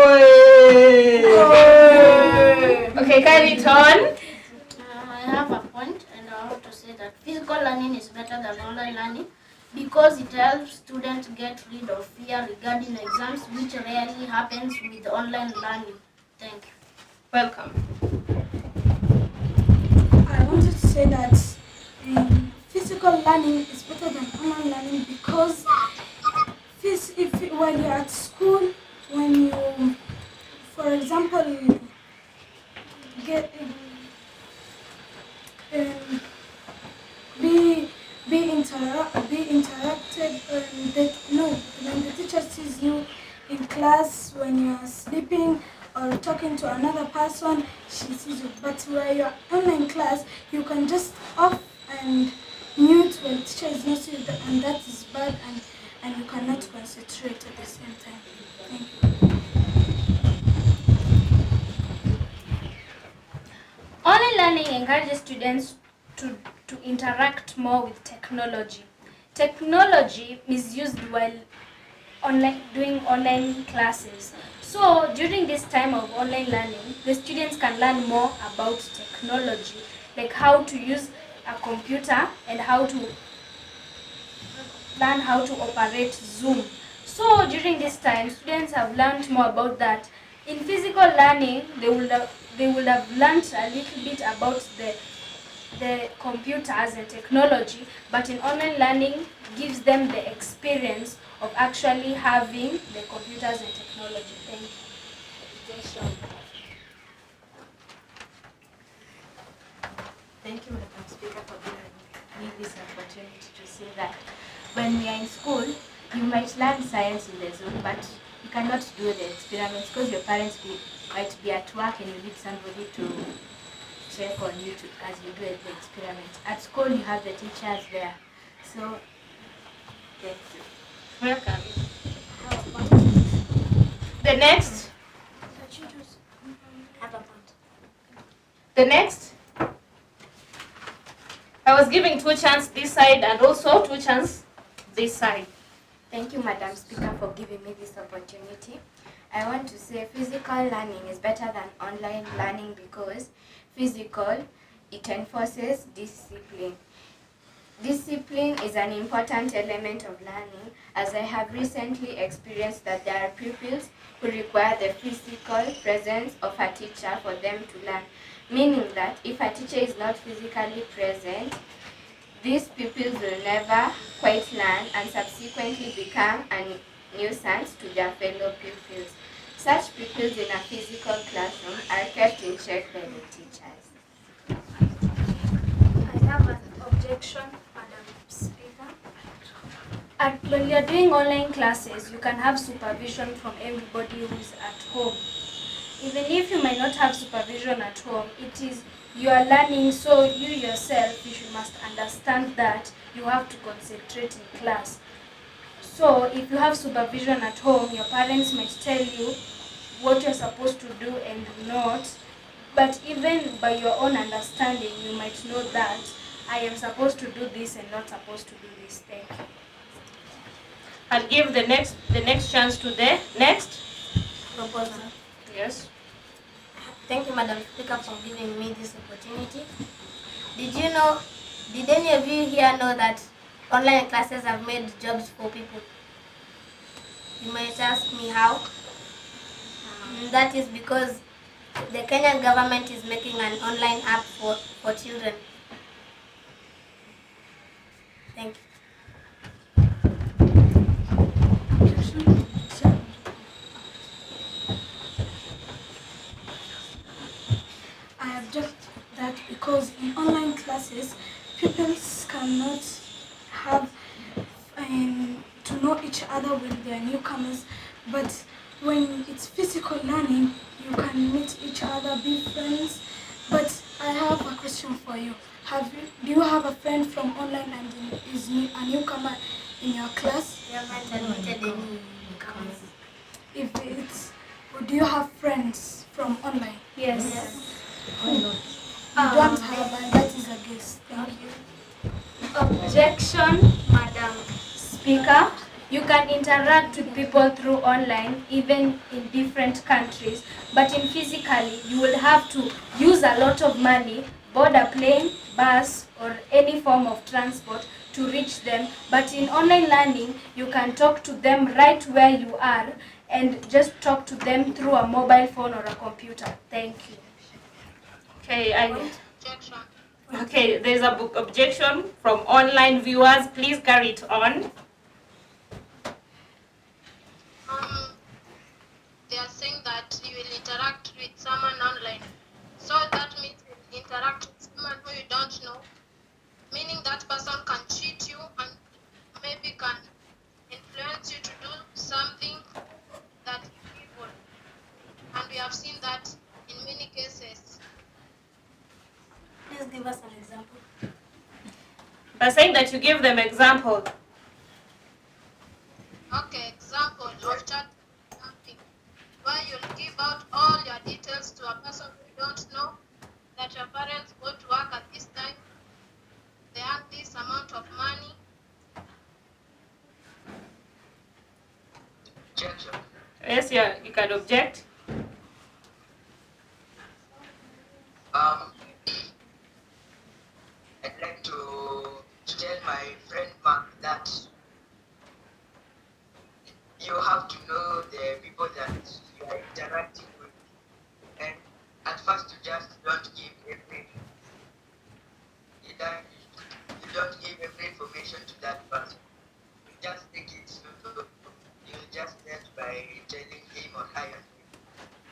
Okay, carry it on. I have a point, and I want to say that physical learning is better than online learning because it helps students get rid of fear regarding exams, which rarely happens with online learning. Thank you. Welcome. I wanted to say that physical learning is better than online learning because when you're at school, when you, for example, get be interrupted, when the teacher sees you in class when you're sleeping or talking to another person, she sees you. But where you're online class, you can just off and mute when the teacher is not seeing you, and that is bad, and you cannot concentrate at the same time. Thank you. Online learning encourages students to interact more with technology. Technology is used while doing online classes. So during this time of online learning, the students can learn more about technology, like how to use a computer and how to learn how to operate Zoom. So during this time, students have learned more about that. In physical learning, they would have learned a little bit about the computers and technology, but in online learning gives them the experience of actually having the computers and technology. Thank you. Thank you, Madam Speaker, for giving me this opportunity to say that when we are in school, you might learn science in the Zoom, but you cannot do the experiments because your parents might be at work and you need somebody to check on you as you do the experiment. At school, you have the teachers there. So, thank you. Welcome. The next. The next. I was giving 2 chances this side and also 2 chances this side. Thank you, Madam Speaker, for giving me this opportunity. I want to say physical learning is better than online learning because physical, it enforces discipline. Discipline is an important element of learning, as I have recently experienced that there are pupils who require the physical presence of a teacher for them to learn, meaning that if a teacher is not physically present, these pupils will never quite learn and subsequently become a nuisance to their fellow pupils. Such pupils in a physical classroom are kept in check by the teachers. I have an objection, Madam Speaker. When you're doing online classes, you can have supervision from everybody who is at home. Even if you might not have supervision at home, it is you are learning, so you yourself, must understand that you have to concentrate in class. So if you have supervision at home, your parents might tell you what you're supposed to do and not. But even by your own understanding, you might know that I am supposed to do this and not supposed to do this. Thank you. I'll give the next chance to the next Proposal. Yes. Thank you, Madam Speaker, for giving me this opportunity. Did any of you here know that online classes have made jobs for people? You might ask me how. That is because the Kenyan government is making an online app for children. Thank you. I object that because in online classes, pupils cannot have to know each other when they are newcomers, but when it's physical learning, you can meet each other, be friends. But I have a question for you. Do you have a friend from online and is a newcomer in your class? We haven't admitted any newcomers. If it's, do you have friends from online? Yes. You don't have, and that is a guess. Thank you. Objection, Madam Speaker. You can interact with people through online, even in different countries, but in physically, you will have to use a lot of money, board a plane, bus, or any form of transport to reach them. But in online learning, you can talk to them right where you are and just talk to them through a mobile phone or a computer. Thank you. Okay, there's a book objection from online viewers. Please carry it on. They are saying that you will interact with someone online. So that means you will interact with someone who you don't know, meaning that person can cheat you and maybe can influence you to do something that is evil. And we have seen that in many cases. Please give us an example. By saying that you give them example. Okay, example of chat something where you'll give out all your details to a person who you don't know, that your parents go to work at this time, they earn this amount of money. Yes, yeah, you can object. I'd like to tell my friend Mark that you have to know the people that you are interacting with, and at first you just don't give every information to that person. You just take it slow. You just start by telling him or her.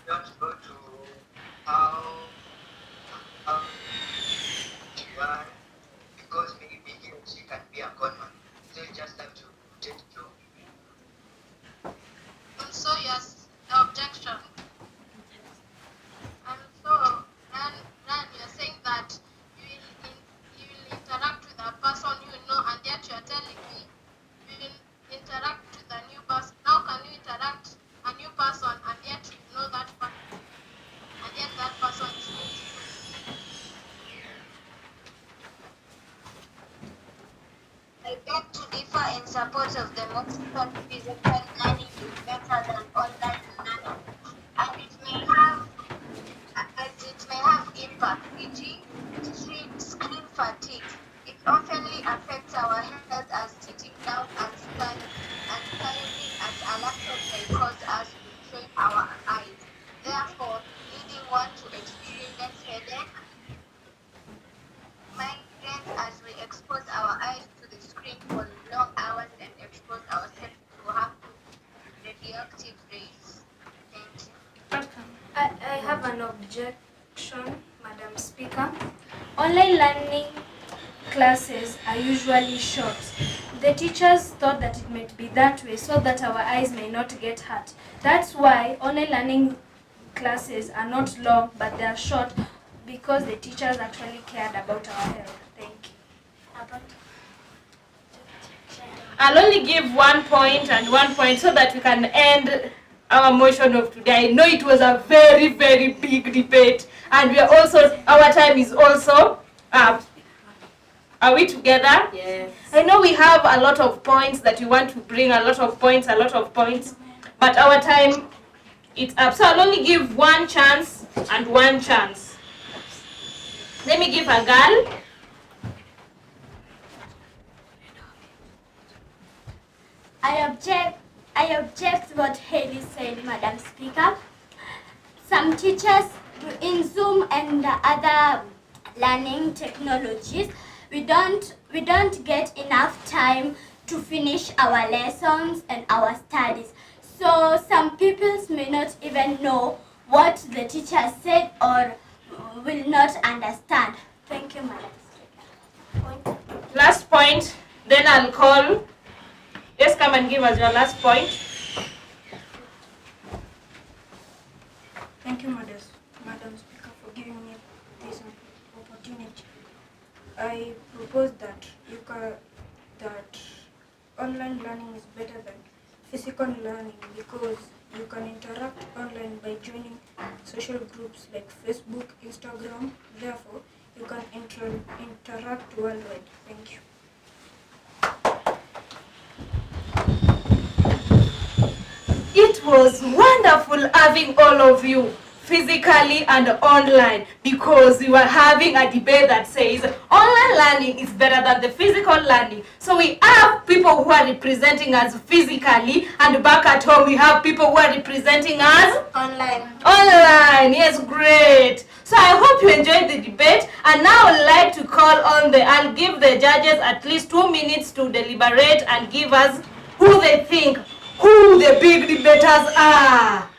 Don't go to how you are, because maybe he or she can be a conman. So you just have to take it slow. And so yes, the objection. And so then you're saying that you will interact with a person you know, and yet you're telling me you will interact with a new person. How can you interact a new person and yet you know that person, and yet that person is not? I beg to differ in support of the motion physical learning is better than online learning, and it may have impact, e.g. screen fatigue. It often affects our health as sitting down and staring at a laptop may cause us to strain our eyes, therefore leading one to experience headache, migraines as we expose our eyes to the screen for long hours and expose ourselves to harmful radioactive rays. Thank you. I have an objection, Madam Speaker. Online learning classes are usually short. The teachers thought that it might be that way so that our eyes may not get hurt. That's why online learning classes are not long, but they are short because the teachers actually cared about our health. Thank you. I'll only give 1 point and 1 point so that we can end our motion of today. I know it was a very, very big debate, and we are also, our time is also up. Are we together? Yes. I know we have a lot of points that we want to bring, a lot of points, but our time is up. So I'll only give 1 chance and 1 chance. Let me give a girl. I object what Haley said, Madam Speaker. Some teachers in Zoom and other learning technologies, we don't get enough time to finish our lessons and our studies. So some pupils may not even know what the teacher said or will not understand. Thank you, Madam Speaker. last point, then I'll call. Just come and give us your last point. Thank you, Madam Speaker, for giving me this opportunity. I propose that that online learning is better than physical learning because you can interact online by joining social groups like Facebook, Instagram. Therefore, you can interact worldwide. Thank you. It was wonderful having all of you physically and online because we were having a debate that says online learning is better than the physical learning. So we have people who are representing us physically, and back at home we have people who are representing us online. Online, yes, great. So I hope you enjoyed the debate, and now I'd like to call on I'll give the judges at least 2 minutes to deliberate and give us who they think who the big debaters are.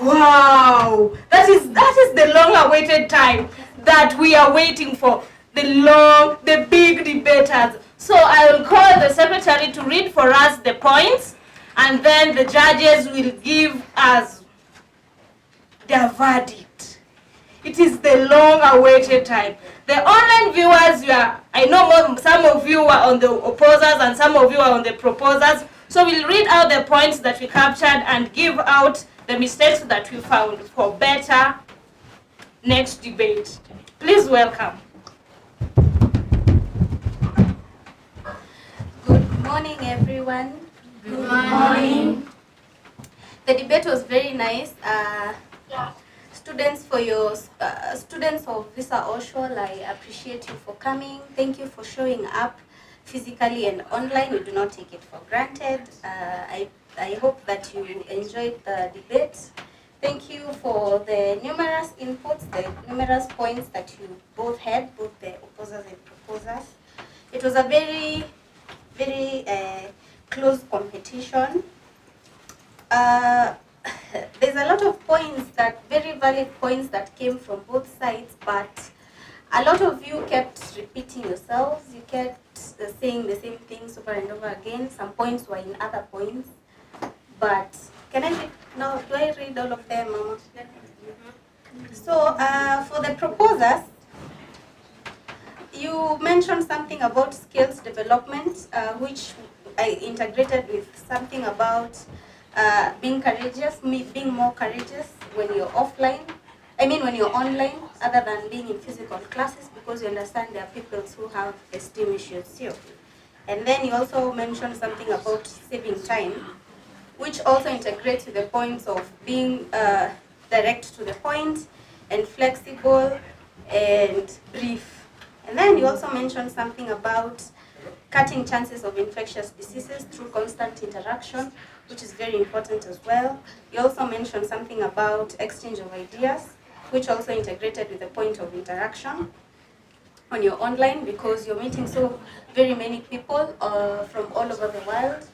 Wow, that is the long-awaited time that we are waiting for. The big debaters. So I will call the secretary to read for us the points, and then the judges will give us their verdict. It is the long-awaited time. The online viewers, I know some of you are on the opposers and some of you are on the proposers. So we'll read out the points that we captured and give out the mistakes that we found for better next debate. Please welcome. Good morning, everyone. Good morning. The debate was very nice. Students students of Visa Oshwal, I appreciate you for coming. Thank you for showing up physically and online. We do not take it for granted. I hope that you enjoyed the debate. Thank you for the numerous inputs, the numerous points that you both had, both the opposers and proposers. It was a very, very close competition. There's a lot of points very valid points that came from both sides, but a lot of you kept repeating yourselves. You kept saying the same things over and over again. Some points were in other points, but can I read now? Do I read all of them, Mama? So for the proposers, you mentioned something about skills development, which I integrated with something about being courageous, being more courageous when you're offline. When you're online, other than being in physical classes, because you understand there are people who have esteem issues too. And then you also mentioned something about saving time, which also integrates with the points of being direct to the point and flexible and brief. And then you also mentioned something about cutting chances of infectious diseases through constant interaction, which is very important as well. You also mentioned something about exchange of ideas, which also integrated with the point of interaction when you're online, because you're meeting so very many people from all over the world.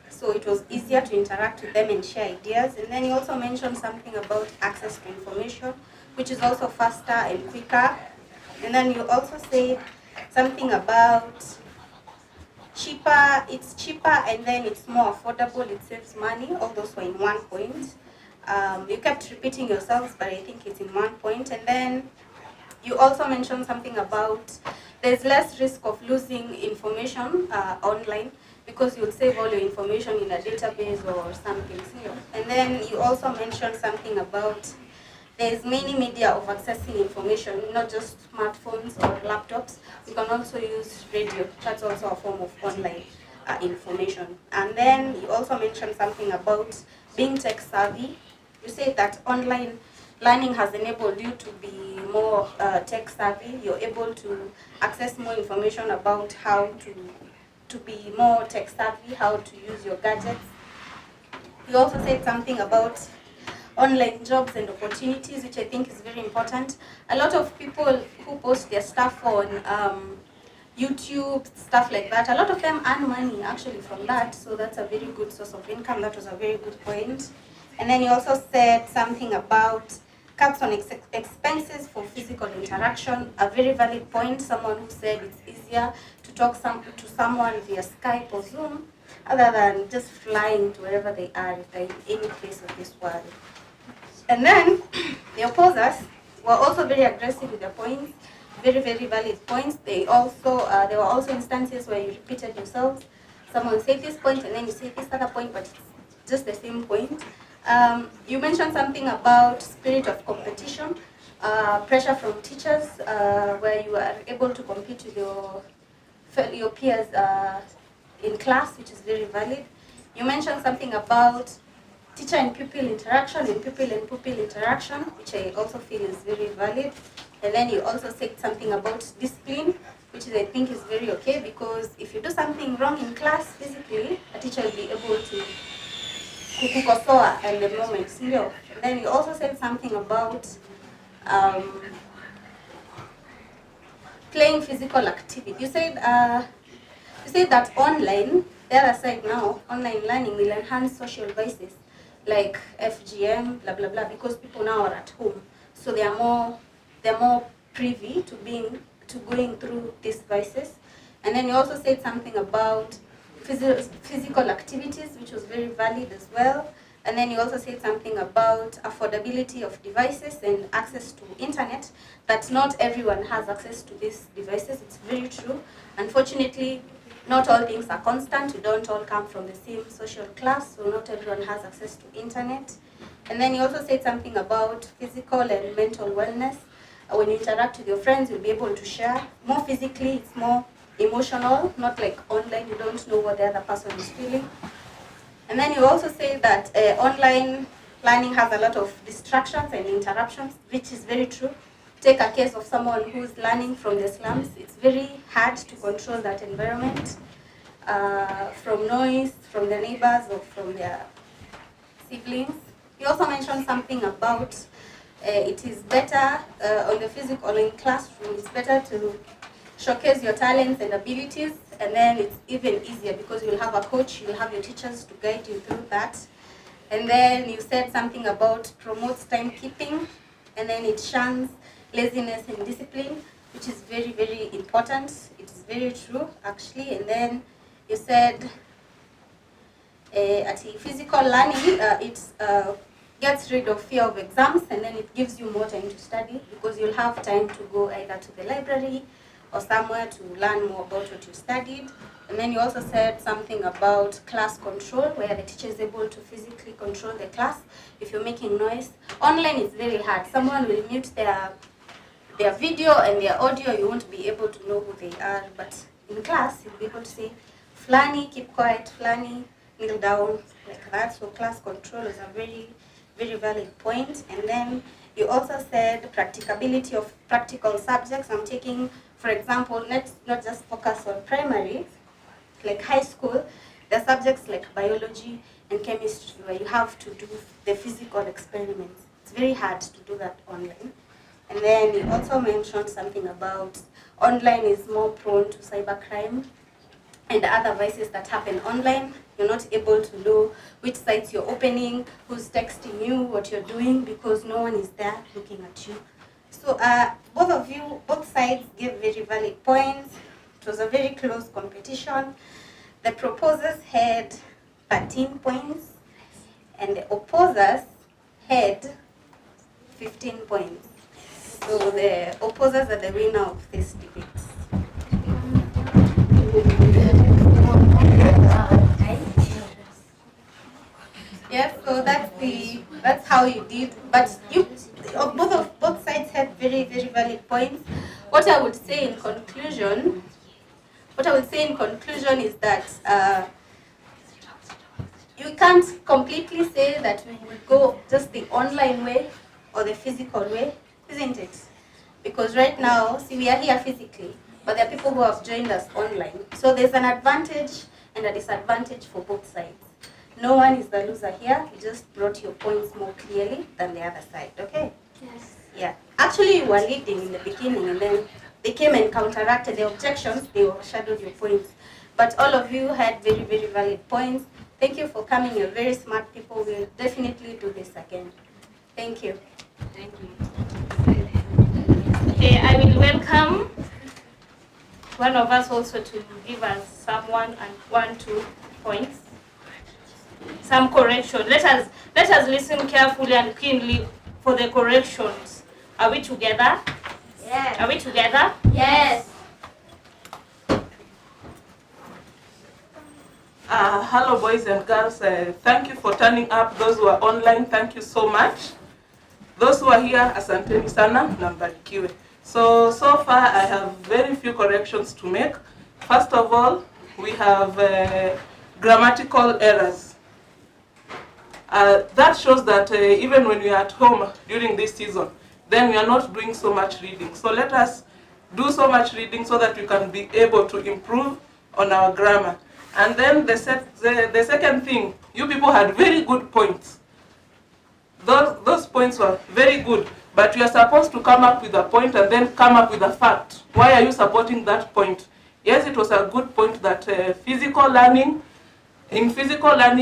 So it was easier to interact with them and share ideas. And then you also mentioned something about access to information, which is also faster and quicker. And then you also said something about it's cheaper and then it's more affordable, it saves money. All those were in one point. You kept repeating yourselves, but I think it's in one point. And then you also mentioned something about there's less risk of losing information online, because you'll save all your information in a database or something. And then you also mentioned something about there's many media of accessing information, not just smartphones or laptops. You can also use radio. That's also a form of online information. And then you also mentioned something about being tech savvy. You said that online learning has enabled you to be more tech savvy. You're able to access more information about how to be more tech savvy, how to use your gadgets. You also said something about online jobs and opportunities, which I think is very important. A lot of people who post their stuff on YouTube, stuff like that, a lot of them earn money actually from that, so that's a very good source of income. That was a very good point. And then you also said something about cuts on expenses for physical interaction, a very valid point. Someone who said it's easier to talk to someone via Skype or Zoom other than just flying to wherever they are if they're in any place of this world. And then the opposers were also very aggressive with their points, very, very valid points. They also there were also instances where you repeated yourselves. Someone said this point and then you say this other point, but it's just the same point. You mentioned something about spirit of competition, pressure from teachers, where you are able to compete with your peers in class, which is very valid. You mentioned something about teacher and pupil interaction and pupil and pupil interaction, which I also feel is very valid. And then you also said something about discipline, which I think is very okay, because if you do something wrong in class physically, a teacher will be able to kukukosoa at the moment. And then you also said something about playing physical activity. You said that online, the other side now, online learning will enhance social vices like FGM, blah blah blah, because people now are at home, so they're more privy to going through these vices. And then you also said something about physical activities, which was very valid as well. And then you also said something about affordability of devices and access to internet, that not everyone has access to these devices. It's very true. Unfortunately, not all things are constant. We don't all come from the same social class, so not everyone has access to internet. And then you also said something about physical and mental wellness. When you interact with your friends, you'll be able to share. More physically, it's more emotional, not like online, you don't know what the other person is feeling. And then you also say that online learning has a lot of distractions and interruptions, which is very true. Take a case of someone who's learning from the slums. It's very hard to control that environment from noise, from the neighbors or from their siblings. You also mentioned something about it is better on the physical, in classroom, it's better to showcase your talents and abilities, and then it's even easier because you'll have a coach, you'll have your teachers to guide you through that. And then you said something about promotes timekeeping, and then it shuns laziness and discipline, which is very, very important. It's very true, actually. And then you said at physical learning, it gets rid of fear of exams, and then it gives you more time to study because you'll have time to go either to the library or somewhere to learn more about what you studied. And then you also said something about class control, where the teacher is able to physically control the class. If you're making noise, online it's very hard. Someone will mute their video and their audio, you won't be able to know who they are. But in class, you'll be able to say, Flani, keep quiet, Flani, kneel down, like that. So class control is a very, very valid point. And then you also said practicability of practical subjects. I'm taking, for example, let's not just focus on primary, like high school. There are subjects like biology and chemistry where you have to do the physical experiments. It's very hard to do that online. And then you also mentioned something about online is more prone to cybercrime and other vices that happen online. You're not able to know which sites you're opening, who's texting you, what you're doing, because no one is there looking at you. So both sides gave very valid points. It was a very close competition. The proposers had 13 points, and the opposers had 15 points. So the opposers are the winner of this debate. Yes, so that's how you did. But both sides had very, very valid points. What I would say in conclusion is that you can't completely say that we will go just the online way or the physical way, isn't it? Because right now, see, we are here physically, but there are people who have joined us online. So there's an advantage and a disadvantage for both sides. No one is the loser here. You just brought your points more clearly than the other side, okay? Yes. Yeah. Actually, you were leading in the beginning, and then they came and counteracted the objections. They overshadowed your points. But all of you had very, very valid points. Thank you for coming. You're very smart people. We'll definitely do this again. Thank you. Thank you. Okay, I will welcome one of us also to give us some 1 and 2 points. Some correction. Let us listen carefully and keenly for the corrections. Are we together? Yes. Are we together? Yes. Hello, boys and girls. Thank you for turning up. Those who are online, thank you so much. Those who are here, asanteni sana na mbarikiwe. So far, I have very few corrections to make. First of all, we have grammatical errors. That shows that even when we are at home during this season, then we are not doing so much reading. So let us do so much reading so that we can be able to improve on our grammar. And then the second thing, you people had very good points. Those points were very good, but you are supposed to come up with a point and then come up with a fact. Why are you supporting that point? Yes, it was a good point that in physical learning,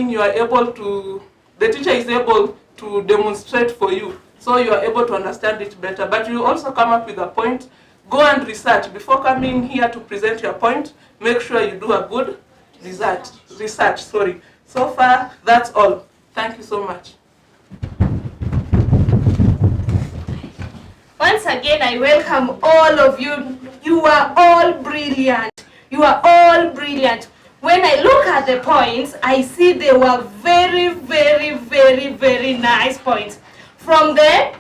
you are able to, the teacher is able to demonstrate for you, so you are able to understand it better. But you also come up with a point, go and research. Before coming here to present your point, make sure you do a good research. So far, that's all. Thank you so much. Once again, I welcome all of you. You are all brilliant. You are all brilliant. When I look at the points, I see they were very, very, very, very nice points. From the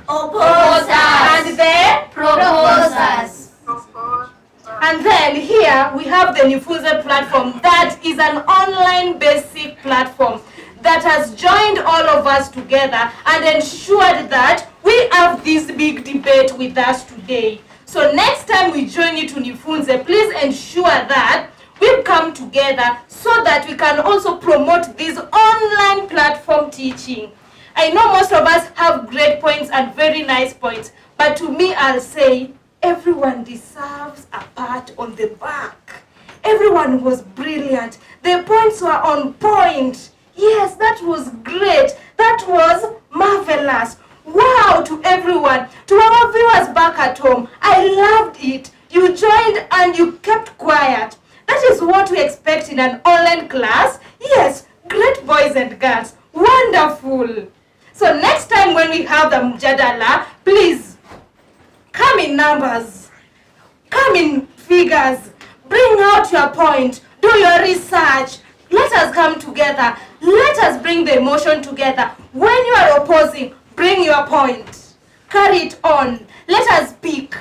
opposers and the proposers. And then here we have the Nifunze platform. That is an online basic platform that has joined all of us together and ensured that we have this big debate with us today. So next time we join you to Nifunze, please ensure that we come together so that we can also promote this online platform teaching. I know most of us have great points and very nice points, but to me I'll say everyone deserves a pat on the back. Everyone was brilliant. The points were on point. Yes, that was great. That was marvelous. Wow to everyone. To our viewers back at home, I loved it. You joined and you kept quiet. That is what we expect in an online class. Yes, great boys and girls. Wonderful. So next time when we have the Mjadala, please come in numbers. Come in figures. Bring out your point. Do your research. Let us come together. Let us bring the emotion together. When you are opposing, bring your point. Carry it on. Let us speak.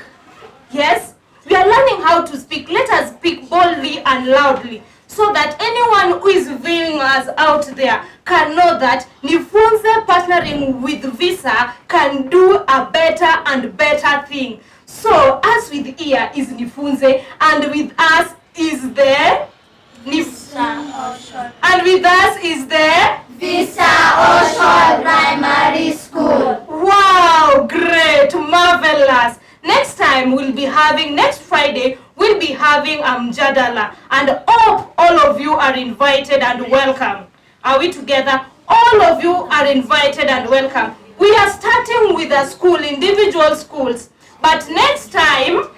Yes? We are learning how to speak. Let us speak boldly and loudly so that anyone who is viewing us out there can know that Nifunze partnering with Visa can do a better and better thing. So, us with ear is Nifunze and with us is the Visa Oshwal. And with us is the Visa Oshwal Primary School. Wow, great, marvelous. Next time next Friday, we'll be having Mjadala, and hope all of you are invited and welcome. Are we together? All of you are invited and welcome. We are starting with a school, individual schools, but next time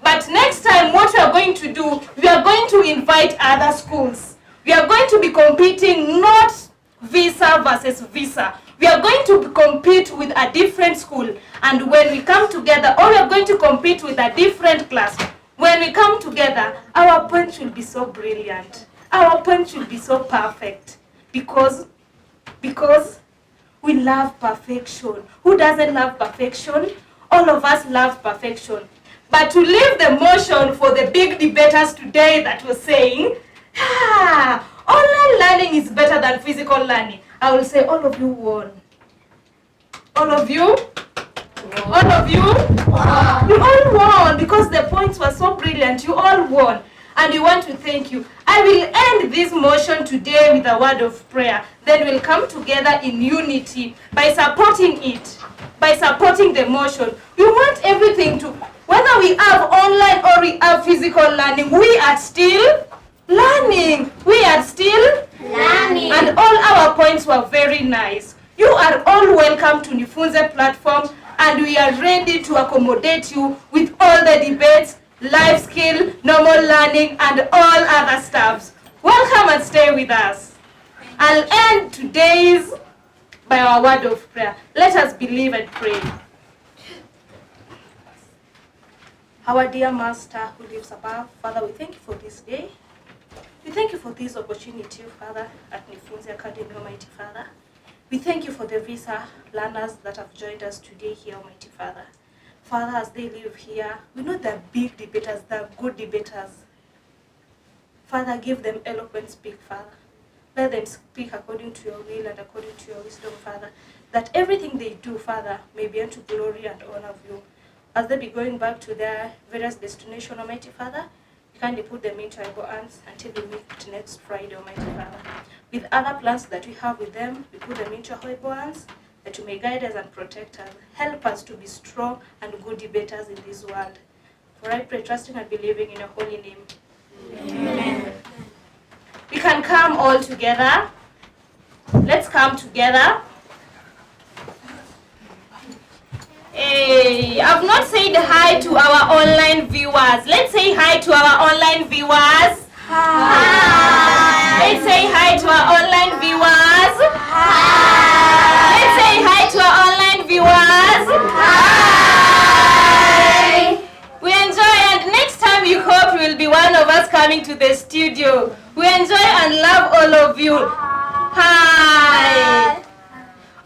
what we are going to do, we are going to invite other schools. We are going to be competing, not Visa versus Visa. We are going to compete with a different school, and when we come together, or we are going to compete with a different class. When we come together, our point will be so brilliant. Our point will be so perfect because we love perfection. Who doesn't love perfection? All of us love perfection. But to leave the motion for the big debaters today that were saying, online learning is better than physical learning, I will say all of you won. All of you? All of you? Wow. You all won because the points were so brilliant. You all won. And we want to thank you. I will end this motion today with a word of prayer. Then we'll come together in unity by supporting it, by supporting the motion. We want everything to, whether we have online or we have physical learning, we are still learning. We are still learning. And all our points were very nice. You are all welcome to Nifunze platform, and we are ready to accommodate you with all the debates, life skill, normal learning, and all other stuffs. Welcome and stay with us. I'll end today's by our word of prayer. Let us believe and pray. Our dear Master who lives above, Father, we thank you for this day. We thank you for this opportunity, Father, at Nifunze Academy, Almighty Father. We thank you for the visa learners that have joined us today here, Almighty Father. Father, as they live here, we know they're big debaters, they're good debaters. Father, give them eloquent speak, Father. Let them speak according to your will and according to your wisdom, Father, that everything they do, Father, may be unto glory and honor of you. As they be going back to their various destinations, Almighty Father, you kindly put them into your hands until we meet next Friday, Almighty Father. With other plans that we have with them, we put them into your hands, that you may guide us and protect us. Help us to be strong and good debaters in this world. For I pray, trusting and believing in your holy name. Amen. We can come all together. Let's come together. Hey, I've not said hi to our online viewers. Let's say hi to our online viewers. Hi. Let's say hi to our online viewers. Hi. Let's say hi to our online viewers. Hi. We enjoy, and next time we hope will be one of us coming to the studio. We enjoy and love all of you. Hi.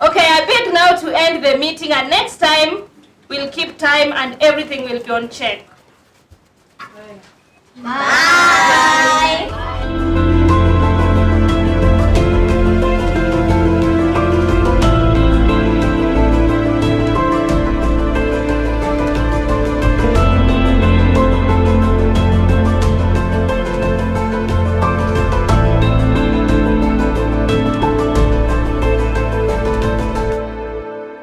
Okay, I beg now to end the meeting, and next time we'll keep time and everything will be on check. Bye.